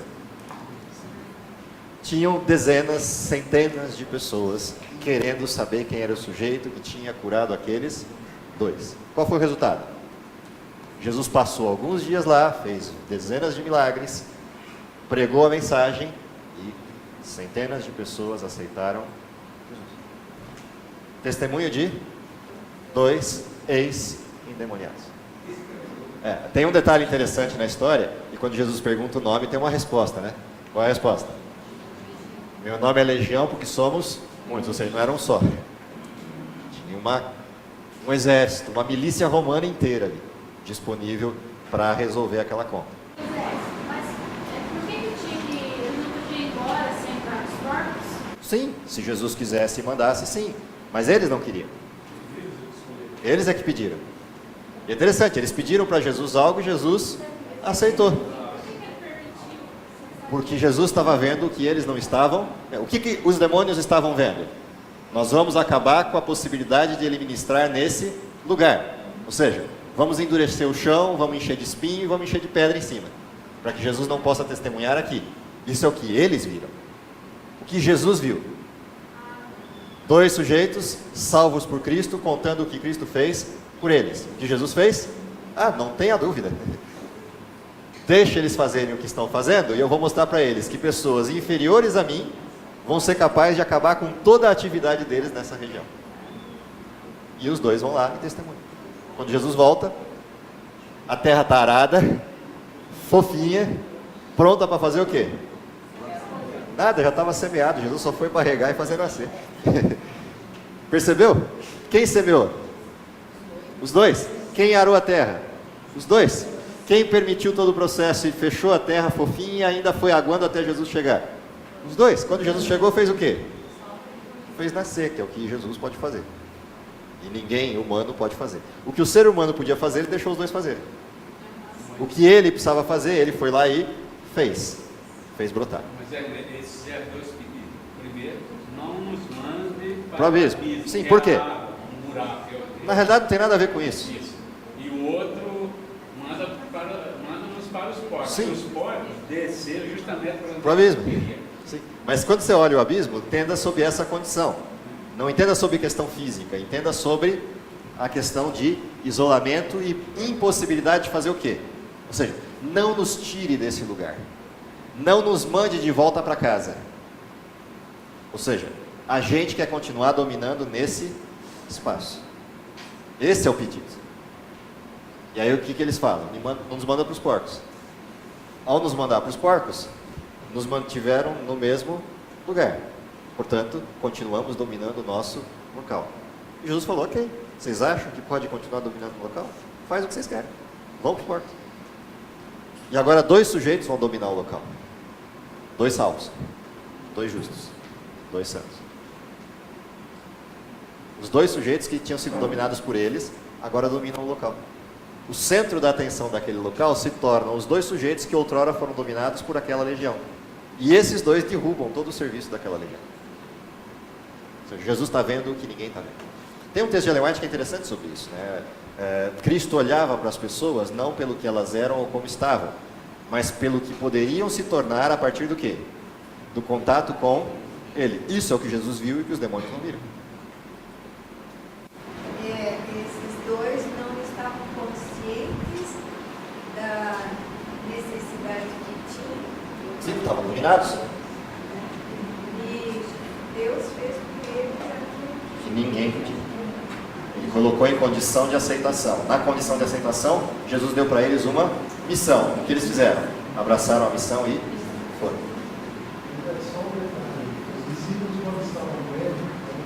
Tinham dezenas, centenas de pessoas querendo saber quem era o sujeito que tinha curado aqueles 2. Qual foi o resultado? Jesus passou alguns dias lá, fez dezenas de milagres, pregou a mensagem e centenas de pessoas aceitaram Jesus. Testemunho de 2 ex-endemoniados. Tem um detalhe interessante na história, e quando Jesus pergunta o nome, tem uma resposta, né? Qual é a resposta? Meu nome é Legião porque somos muitos, ou seja, não eram só. Tinha um exército, uma milícia romana inteira ali, disponível para resolver aquela conta. Mas por que ele não podia ir embora sem entrar nos porcos? Sim, se Jesus quisesse e mandasse, sim. Mas eles não queriam. Eles é que pediram. E é interessante, eles pediram para Jesus algo e Jesus aceitou. Porque Jesus estava vendo o que eles não estavam. O que os demônios estavam vendo? Nós vamos acabar com a possibilidade de ele ministrar nesse lugar. Ou seja, vamos endurecer o chão, vamos encher de espinho e vamos encher de pedra em cima. Para que Jesus não possa testemunhar aqui. Isso é o que eles viram. O que Jesus viu. 2 sujeitos salvos por Cristo, contando o que Cristo fez por eles. O que Jesus fez? Não tenha dúvida. Deixa eles fazerem o que estão fazendo e eu vou mostrar para eles que pessoas inferiores a mim vão ser capazes de acabar com toda a atividade deles nessa região. E os dois vão lá e testemunham. Quando Jesus volta, a terra está arada, fofinha, pronta para fazer o quê? Nada, já estava semeado. Jesus só foi para regar e fazer nascer. Percebeu? Quem semeou? Os dois. Quem arou a terra? Os dois. Quem permitiu todo o processo e fechou a terra fofinha e ainda foi aguando até Jesus chegar? Os dois. Quando Jesus chegou, fez o quê? Fez nascer, que é o que Jesus pode fazer. E ninguém humano pode fazer. O que o ser humano podia fazer, ele deixou os dois fazerem. O que ele precisava fazer, ele foi lá e fez. Fez brotar. Mas esses é dois pedidos. Primeiro, não nos mande Para o abismo. Sim, por quê? Um buraco. Na realidade não tem nada a ver com isso. E o outro, manda-nos para os porcos. Sim. Os porcos desceram justamente Para o abismo. Sim. Mas quando você olha o abismo, entenda sobre essa condição. Não entenda sobre questão física, entenda sobre a questão de isolamento e impossibilidade de fazer o quê? Ou seja, não nos tire desse lugar. Não nos mande de volta para casa. Ou seja, a gente quer continuar dominando nesse espaço. Esse é o pedido. E aí o que eles falam? Nos manda para os porcos. Ao nos mandar para os porcos, nos mantiveram no mesmo lugar. Portanto, continuamos dominando o nosso local. E Jesus falou, ok, vocês acham que pode continuar dominando o local? Faz o que vocês querem. Vão para os porcos. E agora 2 sujeitos vão dominar o local. 2 salvos. 2 justos. 2 santos. Os 2 sujeitos que tinham sido dominados por eles, agora dominam o local. O centro da atenção daquele local se tornam os 2 sujeitos que outrora foram dominados por aquela legião. E esses 2 derrubam todo o serviço daquela legião. Ou seja, Jesus está vendo o que ninguém está vendo. Tem um texto de Ellen White que é interessante sobre isso, né? Cristo olhava para as pessoas não pelo que elas eram ou como estavam, mas pelo que poderiam se tornar a partir do quê? Do contato com Ele. Isso é o que Jesus viu e que os demônios não viram. Esses 2 não estavam conscientes da necessidade que tinham. Sim, estavam dominados. E Deus fez com eles aquilo Que ninguém podia. Ele colocou em condição de aceitação. Na condição de aceitação, Jesus deu para eles uma missão. O que eles fizeram? Abraçaram a missão e foram. Só um detalhe. Os discípulos, quando estavam com ele,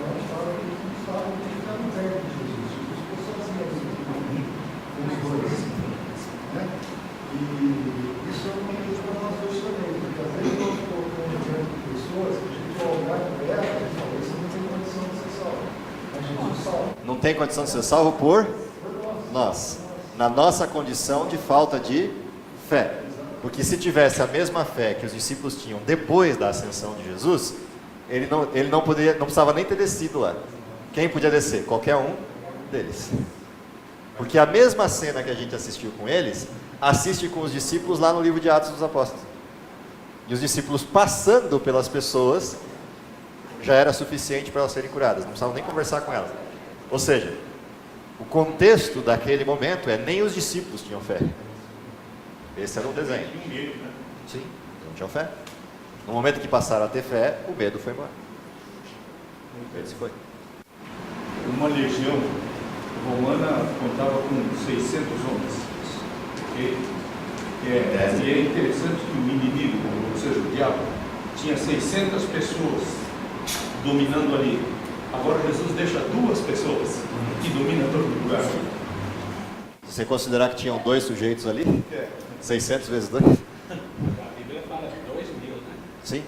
não fala que eles não estavam ficando perto de Jesus. Jesus ficou sozinho com os 2. Né? E isso é uma coisa para nós hoje também. Porque às vezes nós colocamos diante de pessoas que a gente vai olhar para elas e fala, isso não tem condição de ser salvo. Mas Jesus salva. Não tem condição de ser salvo por nós. Na nossa condição de falta de fé. Porque se tivesse a mesma fé que os discípulos tinham depois da ascensão de Jesus, ele não precisava nem ter descido lá. Quem podia descer? Qualquer um deles. Porque a mesma cena que a gente assistiu com eles, assiste com os discípulos lá no livro de Atos dos Apóstolos. E os discípulos passando pelas pessoas, já era suficiente para elas serem curadas. Não precisavam nem conversar com elas. Ou seja, o contexto daquele momento é nem os discípulos tinham fé. Esse era um desenho. Sim, não tinham fé. No momento que passaram a ter fé, o medo foi embora. O medo se foi. Uma legião romana contava com 600 homens. Ok? E é interessante que o inimigo, ou seja, o diabo, tinha 600 pessoas dominando ali. Agora Jesus deixa 2 pessoas que dominam todo lugar. Se você considerar que tinham 2 sujeitos ali, 600 vezes 2? A Bíblia fala de 2.000, né? Sim.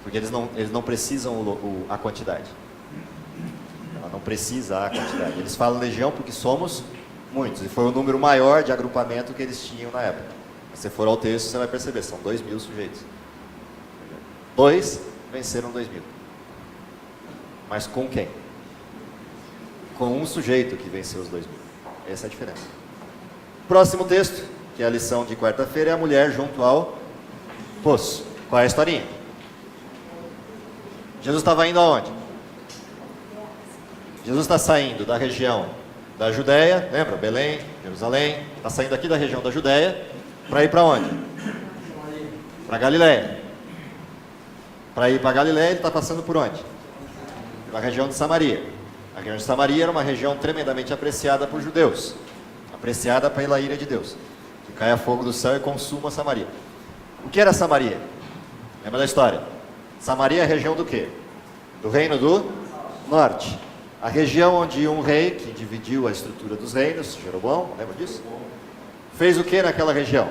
Porque eles não precisam a quantidade. Ela não precisa a quantidade. Eles falam legião porque somos muitos. E foi o número maior de agrupamento que eles tinham na época. Se você for ao texto, você vai perceber, são 2.000 sujeitos. 2 venceram 2.000. Mas com quem? Com um sujeito que venceu os 2.000. Essa é a diferença. Próximo texto, que é a lição de quarta-feira, é a mulher junto ao poço. Qual é a historinha? Jesus estava indo aonde? Jesus está saindo da região da Judéia, lembra? Belém, Jerusalém. Está saindo aqui da região da Judéia para ir para onde? Para Galiléia. Para ir para Galiléia, ele está passando por onde? Pela região de Samaria. A região de Samaria era uma região tremendamente apreciada por judeus, apreciada pela ira de Deus, que caia fogo do céu e consuma Samaria. O que era Samaria? Lembra da história? Samaria é a região do quê? Do reino do norte. A região onde um rei, que dividiu a estrutura dos reinos, Jeroboão, lembra disso? Fez o que naquela região?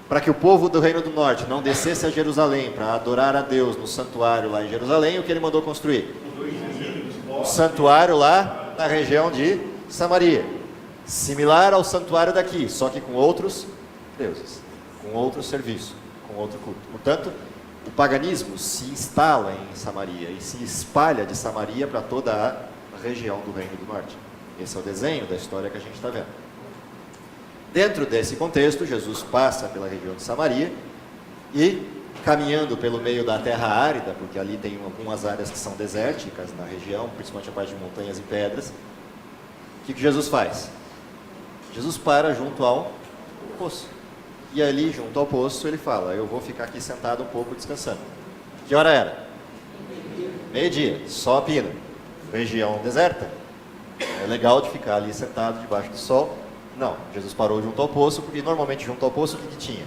Para que o povo do reino do norte não descesse a Jerusalém para adorar a Deus no santuário lá em Jerusalém, o que ele mandou construir? Um santuário lá na região de Samaria. Similar ao santuário daqui, só que com outros deuses, com outro serviço, com outro culto. Portanto, o paganismo se instala em Samaria e se espalha de Samaria para toda a região do Reino do Norte. Esse é o desenho da história que a gente está vendo. Dentro desse contexto, Jesus passa pela região de Samaria e, caminhando pelo meio da terra árida, porque ali tem algumas áreas que são desérticas na região, principalmente a parte de montanhas e pedras, o que Jesus faz? Jesus para junto ao poço. E ali, junto ao poço, ele fala, eu vou ficar aqui sentado um pouco descansando. Que hora era? Meio-dia, só pina. Região deserta. É legal de ficar ali sentado debaixo do sol. Não, Jesus parou junto ao poço, porque normalmente junto ao poço o que tinha?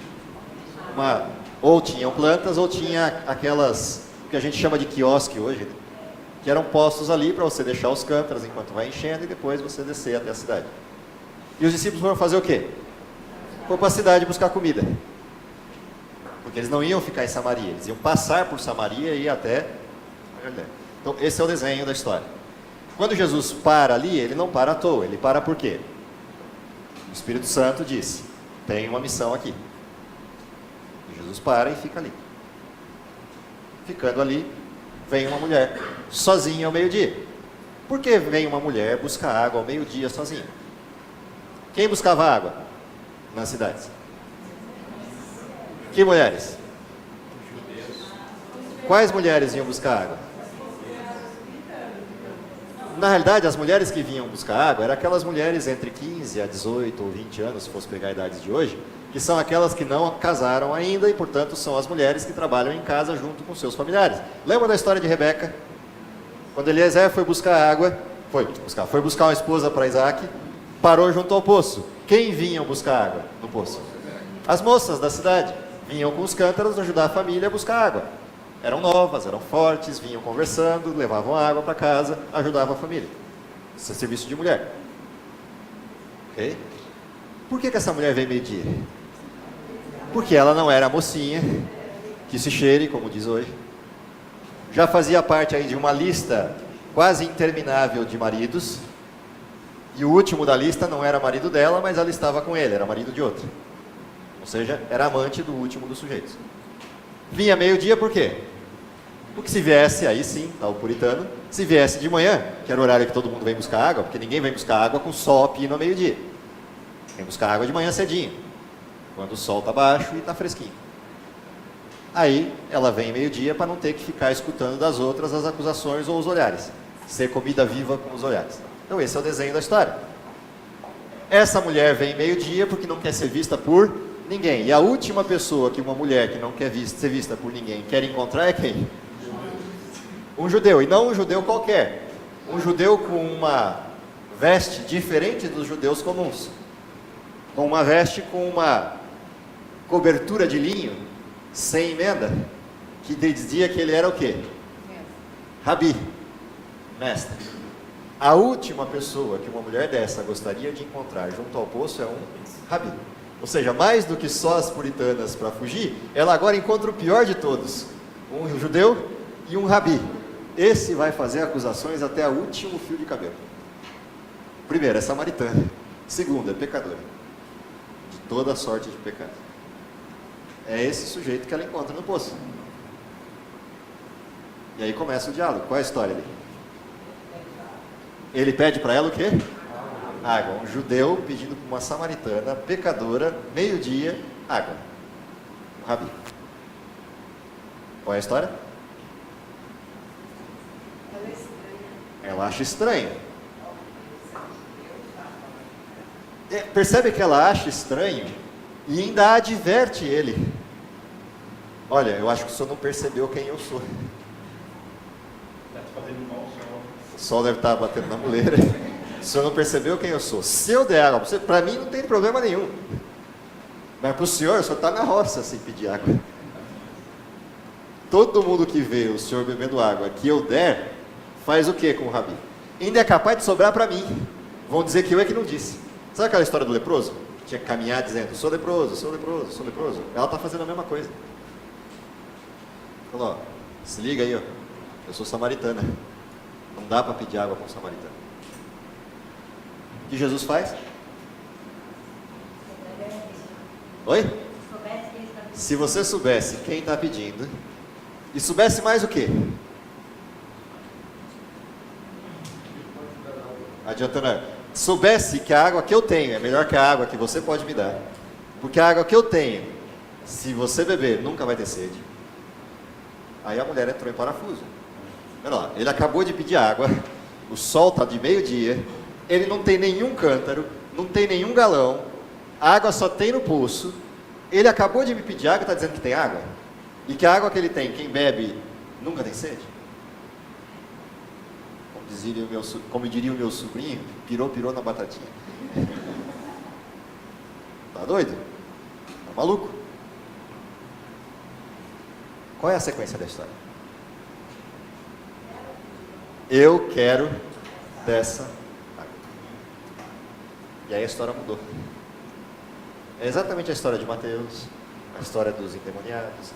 Ou tinham plantas, ou tinha aquelas, que a gente chama de quiosque hoje, que eram postos ali para você deixar os cântaros enquanto vai enchendo e depois você descer até a cidade. E os discípulos foram fazer o quê? Foram para a cidade buscar comida. Porque eles não iam ficar em Samaria, eles iam passar por Samaria e ir até a Galiléia. Então esse é o desenho da história. Quando Jesus para ali, ele não para à toa, ele para por quê? O Espírito Santo disse, tem uma missão aqui. E Jesus para e fica ali. Ficando ali, vem uma mulher, sozinha ao meio-dia. Por que vem uma mulher buscar água ao meio-dia sozinha? Quem buscava água nas cidades? Que mulheres? Quais mulheres iam buscar água? Na realidade, as mulheres que vinham buscar água eram aquelas mulheres entre 15 a 18 ou 20 anos, se fosse pegar a idade de hoje, que são aquelas que não casaram ainda e, portanto, são as mulheres que trabalham em casa junto com seus familiares. Lembra da história de Rebeca? Quando Eliezer foi buscar água, foi buscar uma esposa para Isaac, parou junto ao poço. Quem vinham buscar água no poço? As moças da cidade. Vinham com os cântaros ajudar a família a buscar água. Eram novas, eram fortes, vinham conversando, levavam água para casa, ajudavam a família. Esse é serviço de mulher. Ok? Por que essa mulher veio meio-dia? Porque ela não era a mocinha que se cheire, como diz hoje. Já fazia parte aí de uma lista quase interminável de maridos. E o último da lista não era marido dela, mas ela estava com ele, era marido de outro. Ou seja, era amante do último dos sujeitos. Vinha meio-dia por quê? Porque se viesse, aí sim, tá o puritano, se viesse de manhã, que era o horário que todo mundo vem buscar água, porque ninguém vem buscar água com sol a pino a meio-dia. Vem buscar água de manhã cedinho, quando o sol está baixo e está fresquinho. Aí ela vem meio-dia para não ter que ficar escutando das outras as acusações ou os olhares. Ser comida viva com os olhares. Então esse é o desenho da história. Essa mulher vem meio-dia porque não quer ser vista por ninguém. E a última pessoa que uma mulher que não quer ser vista por ninguém quer encontrar é quem? Um judeu. E não um judeu qualquer. Um judeu com uma veste diferente dos judeus comuns. Com uma veste com uma cobertura de linho, sem emenda, que dizia que ele era o quê? Rabi, mestre. A última pessoa que uma mulher dessa gostaria de encontrar junto ao poço é um rabi. Ou seja, mais do que só as puritanas para fugir, ela agora encontra o pior de todos, um judeu e um rabi. Esse vai fazer acusações até o último fio de cabelo. Primeiro, é samaritana. Segundo, é pecadora. De toda sorte de pecado. É esse sujeito que ela encontra no poço. E aí começa o diálogo. Qual é a história dele? Ele pede para ela o quê? Água. Um judeu pedindo para uma samaritana, pecadora, meio-dia, água. Um rabi. Qual é a história? Ela é estranha. Ela acha estranho. Percebe que ela acha estranho e ainda adverte ele. Olha, eu acho que o senhor não percebeu quem eu sou. Está te fazendo mal, senhor. O sol deve estar batendo na muleira. O senhor não percebeu quem eu sou. Se eu der água, para mim não tem problema nenhum. Mas para o senhor está na roça sem pedir água. Todo mundo que vê o senhor bebendo água que eu der, faz o que com o rabi? Ainda é capaz de sobrar para mim. Vão dizer que eu é que não disse. Sabe aquela história do leproso? Tinha que caminhar dizendo, sou leproso, sou leproso, sou leproso. Ela está fazendo a mesma coisa. Falou, ó, se liga aí, ó. Eu sou samaritana. Não dá para pedir água com um samaritano. O que Jesus faz? Oi? Se você soubesse quem está pedindo, e soubesse mais o quê? Adianta nada. Soubesse que a água que eu tenho é melhor que a água que você pode me dar. Porque a água que eu tenho, se você beber, nunca vai ter sede. Aí a mulher entrou em parafuso. Olha lá, ele acabou de pedir água, o sol está de meio-dia, ele não tem nenhum cântaro, não tem nenhum galão, a água só tem no poço, ele acabou de me pedir água e está dizendo que tem água? E que a água que ele tem, quem bebe, nunca tem sede? Como diria o meu sobrinho, pirou na batatinha. Tá doido? Tá maluco? Qual é a sequência da história? Eu quero dessa água. E aí a história mudou. É exatamente a história de Mateus, a história dos endemoniados.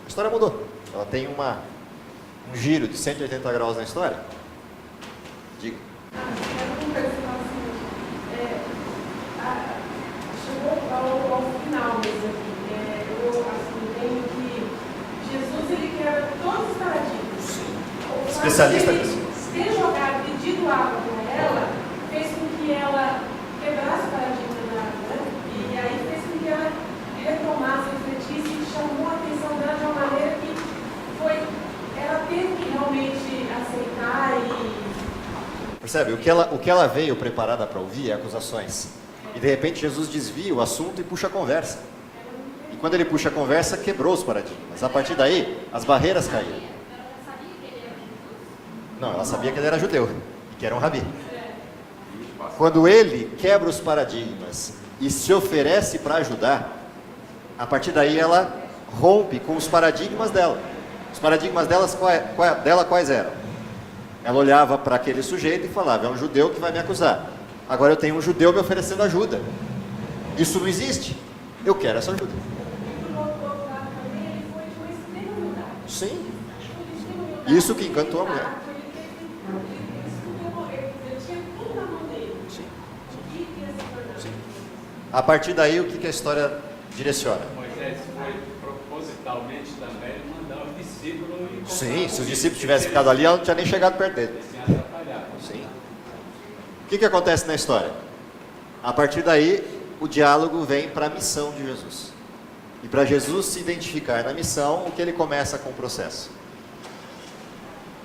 A história mudou. Ela tem um giro de 180 graus na história. Diga. Chegou ao final mesmo aqui. Eu tenho que Jesus ele quebra todos os paradigmas. Especialista nisso. Ter jogado, pedido água para ela, fez com que ela quebrasse o paradigma da água, né? E aí fez com que ela retomasse, refletisse e chamou a atenção dela de uma maneira que ela teve que realmente aceitar e... Percebe? O que ela veio preparada para ouvir é acusações. E de repente Jesus desvia o assunto e puxa a conversa. E quando ele puxa a conversa, quebrou os paradigmas. A partir daí, as barreiras caíram. Não, ela sabia que ele era judeu e que era um rabi. Quando ele quebra os paradigmas e se oferece para ajudar, a partir daí ela rompe com os paradigmas dela. Os paradigmas dela quais eram? Ela olhava para aquele sujeito e falava, é um judeu que vai me acusar. Agora eu tenho um judeu me oferecendo ajuda. Isso não existe. Eu quero essa ajuda. Sim. Isso que encantou a mulher. Sim. Sim. A partir daí, o que a história direciona? Moisés foi propositalmente também mandar os discípulos... Sim, se os discípulos tivessem ficado ali, ela não tinha nem chegado perto dele. Sim. O que acontece na história? A partir daí, o diálogo vem para a missão de Jesus. E para Jesus se identificar na missão, o que ele começa com o processo?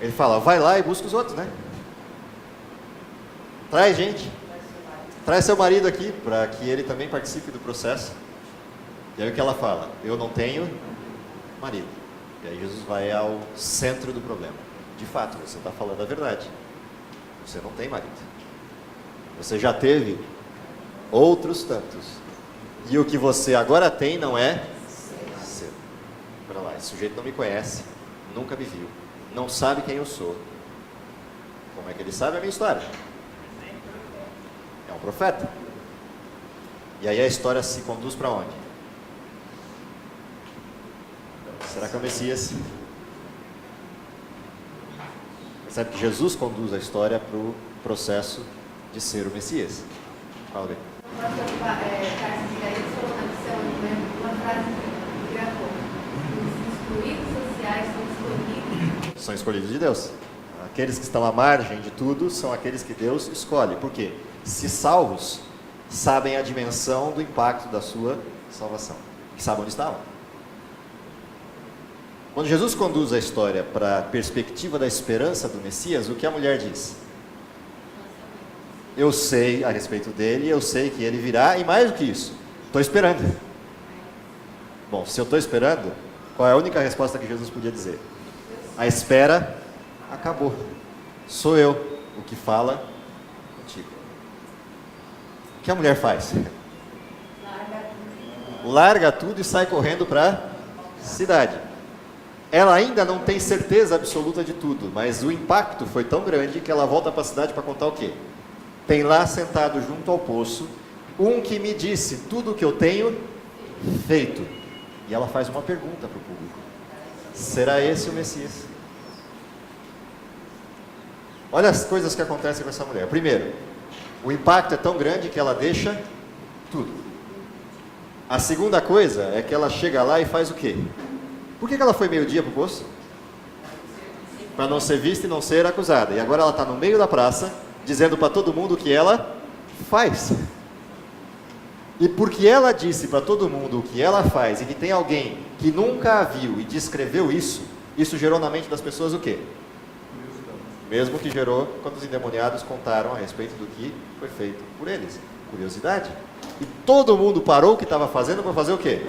Ele fala, vai lá e busca os outros, né? Traz gente. Traz seu marido aqui, para que ele também participe do processo. E aí o que ela fala? Eu não tenho marido. E aí Jesus vai ao centro do problema. De fato, você está falando a verdade. Você não tem marido. Você já teve outros tantos. E o que você agora tem não é seu. Olha lá, esse sujeito não me conhece, nunca me viu, não sabe quem eu sou. Como é que ele sabe a minha história? É um profeta. E aí a história se conduz para onde? Será que é o Messias? Percebe que Jesus conduz a história para o processo de ser o Messias. Fala bem. O pastor Carlos Migaretti falou na lição, uma frase que gravou. Os excluídos sociais são escolhidos. São escolhidos de Deus. Aqueles que estão à margem de tudo são aqueles que Deus escolhe. Por quê? Se salvos, sabem a dimensão do impacto da sua salvação. Que sabem onde estavam. Quando Jesus conduz a história para a perspectiva da esperança do Messias, o que a mulher diz? Eu sei a respeito dele, eu sei que ele virá, e mais do que isso, estou esperando. Bom, se eu estou esperando, qual é a única resposta que Jesus podia dizer? A espera acabou. Sou eu o que fala contigo. O que a mulher faz? Larga tudo e sai correndo para a cidade. Ela ainda não tem certeza absoluta de tudo, mas o impacto foi tão grande que ela volta para a cidade para contar o quê? Tem lá sentado junto ao poço um que me disse tudo o que eu tenho feito. E ela faz uma pergunta para o público: será esse o Messias? Olha as coisas que acontecem com essa mulher. Primeiro, o impacto é tão grande que ela deixa tudo. A segunda coisa é que ela chega lá e faz o quê? Por que ela foi meio-dia para o poço? Para não ser vista e não ser acusada. E agora ela está no meio da praça, dizendo para todo mundo o que ela faz. E porque ela disse para todo mundo o que ela faz, e que tem alguém que nunca a viu e descreveu isso, isso gerou na mente das pessoas o quê? Mesmo que gerou quando os endemoniados contaram a respeito do que foi feito por eles. Curiosidade. E todo mundo parou o que estava fazendo para fazer o quê?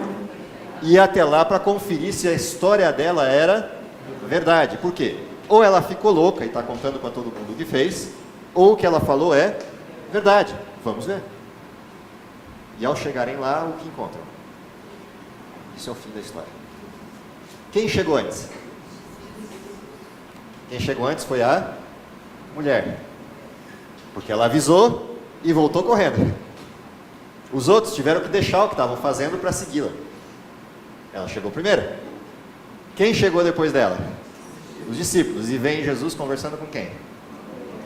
Ir até lá para conferir se a história dela era verdade. Por quê? Ou ela ficou louca e está contando para todo mundo o que fez, ou o que ela falou é verdade. Vamos ver. E ao chegarem lá, o que encontram? Isso é o fim da história. Quem chegou antes? Quem chegou antes foi a mulher. Porque ela avisou e voltou correndo. Os outros tiveram que deixar o que estavam fazendo para segui-la. Ela chegou primeiro. Quem chegou depois dela? Os discípulos. E vem Jesus conversando com quem?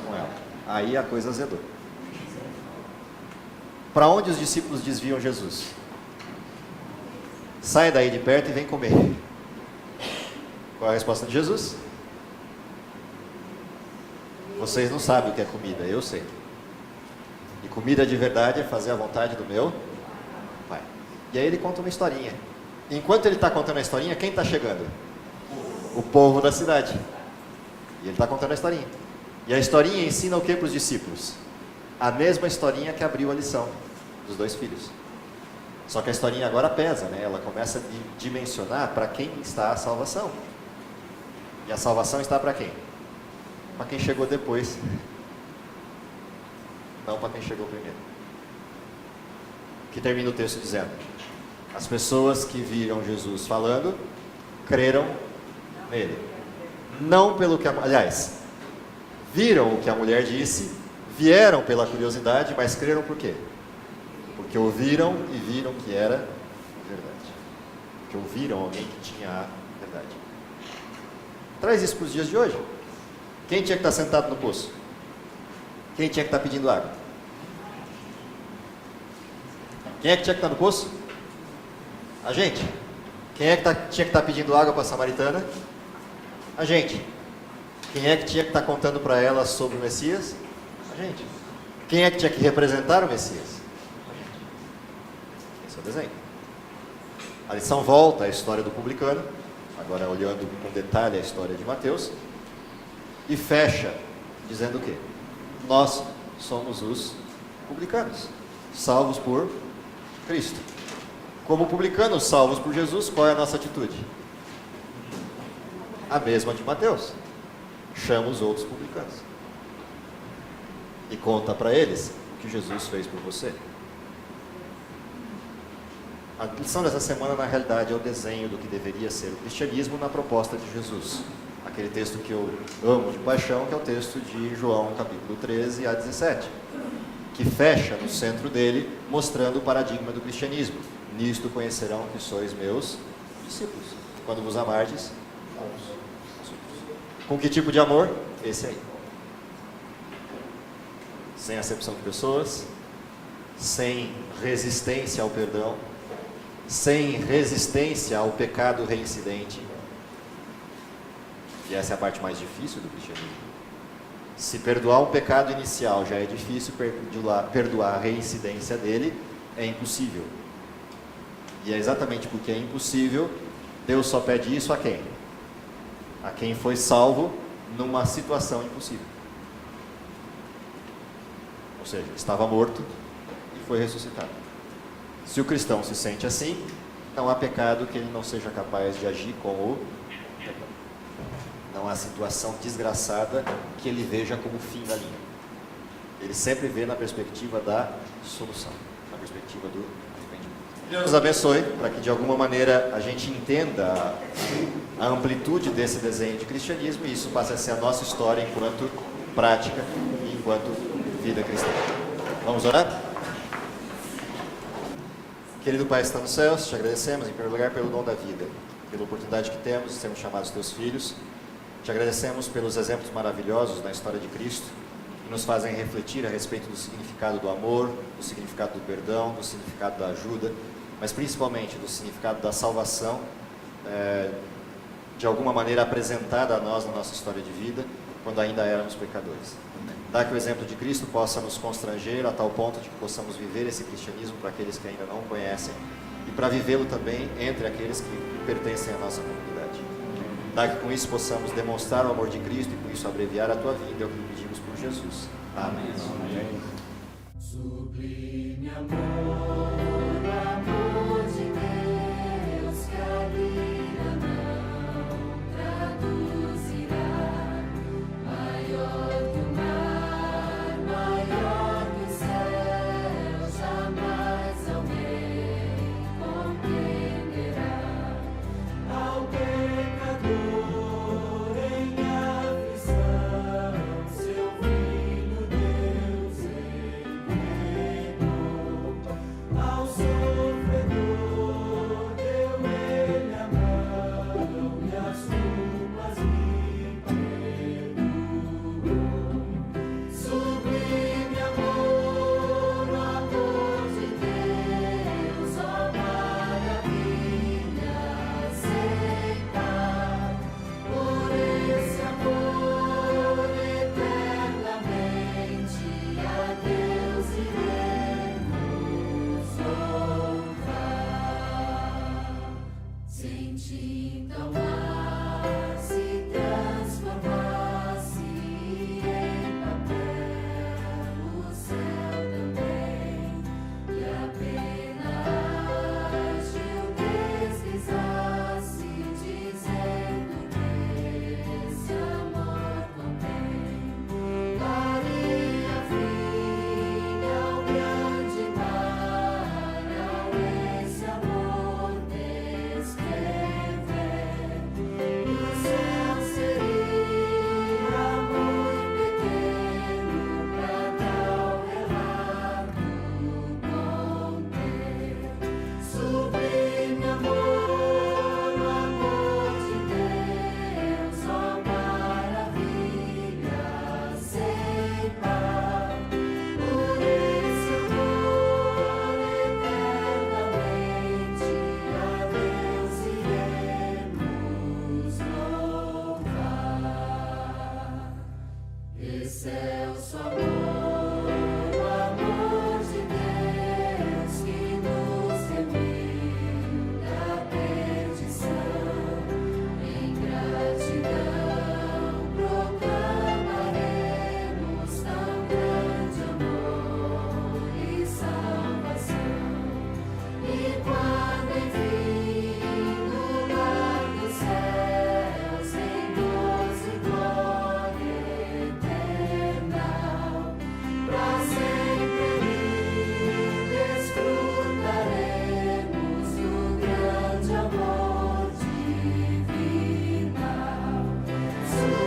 Com ela. Aí a coisa azedou. Para onde os discípulos desviam Jesus? Sai daí de perto e vem comer. Qual é a resposta de Jesus? Vocês não sabem o que é comida, eu sei. E comida de verdade é fazer a vontade do meu Pai. E aí ele conta uma historinha. Enquanto ele está contando a historinha, quem está chegando? O povo da cidade. E ele está contando a historinha. E a historinha ensina o que para os discípulos? A mesma historinha que abriu a lição dos 2 filhos. Só que a historinha agora pesa, né? Ela começa a dimensionar para quem está a salvação. E a salvação está para quem? Para quem chegou depois. Não para quem chegou primeiro. Que termina o texto dizendo: as pessoas que viram Jesus falando, creram nele. Não pelo que aliás, viram o que a mulher disse, vieram pela curiosidade, mas creram por quê? Porque ouviram e viram que era verdade. Porque ouviram alguém que tinha a verdade. Traz isso para os dias de hoje. Quem tinha que estar sentado no poço? Quem tinha que estar pedindo água? Quem é que tinha que estar no poço? A gente. Quem é que tinha que estar pedindo água para a samaritana? A gente. Quem é que tinha que estar contando para ela sobre o Messias? A gente. Quem é que tinha que representar o Messias? A gente. Esse é o desenho. A lição volta à história do publicano, agora olhando com detalhe a história de Mateus, e fecha dizendo o quê? Nós somos os publicanos, salvos por Cristo. Como publicanos salvos por Jesus, qual é a nossa atitude? A mesma de Mateus. Chama os outros publicanos e conta para eles o que Jesus fez por você. A lição dessa semana, na realidade, é o desenho do que deveria ser o cristianismo na proposta de Jesus. Aquele texto que eu amo de paixão, que é o texto de João, capítulo 13 a 17, que fecha no centro dele, mostrando o paradigma do cristianismo. Nisto conhecerão que sois meus discípulos, quando vos amardes uns. Com que tipo de amor? Esse aí. Sem acepção de pessoas, sem resistência ao perdão, sem resistência ao pecado reincidente. E essa é a parte mais difícil do cristianismo. Se perdoar um pecado inicial já é difícil, perdoar a reincidência dele é impossível. E é exatamente porque é impossível, Deus só pede isso a quem? A quem foi salvo numa situação impossível. Ou seja, estava morto e foi ressuscitado. Se o cristão se sente assim, não há pecado que ele não seja capaz de agir com o pecado. Não há situação desgraçada que ele veja como fim da linha. Ele sempre vê na perspectiva da solução, na perspectiva do arrependimento. Deus nos abençoe para que de alguma maneira a gente entenda a amplitude desse desenho de cristianismo e isso passe a ser a nossa história enquanto prática e enquanto vida cristã. Vamos orar? Querido Pai, que está nos céus, te agradecemos em primeiro lugar pelo dom da vida, pela oportunidade que temos de sermos chamados teus filhos. Te agradecemos pelos exemplos maravilhosos na história de Cristo, que nos fazem refletir a respeito do significado do amor, do significado do perdão, do significado da ajuda, mas principalmente do significado da salvação, de alguma maneira apresentada a nós na nossa história de vida, quando ainda éramos pecadores. Dá que o exemplo de Cristo possa nos constranger a tal ponto de que possamos viver esse cristianismo para aqueles que ainda não o conhecem e para vivê-lo também entre aqueles que pertencem à nossa comunidade. Dá que com isso possamos demonstrar o amor de Cristo e com isso abreviar a tua vida, é o que pedimos por Jesus. Amém. Amém. Sublime amor, amor de Deus que a vida não traduzirá, maior que o mar, maior que o céu, jamais alguém compreenderá. Ao pecador em aflição, seu Filho Deus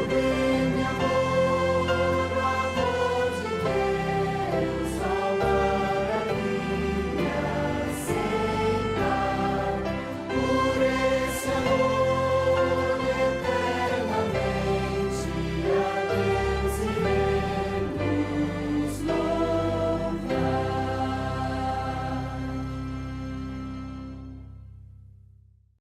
poder.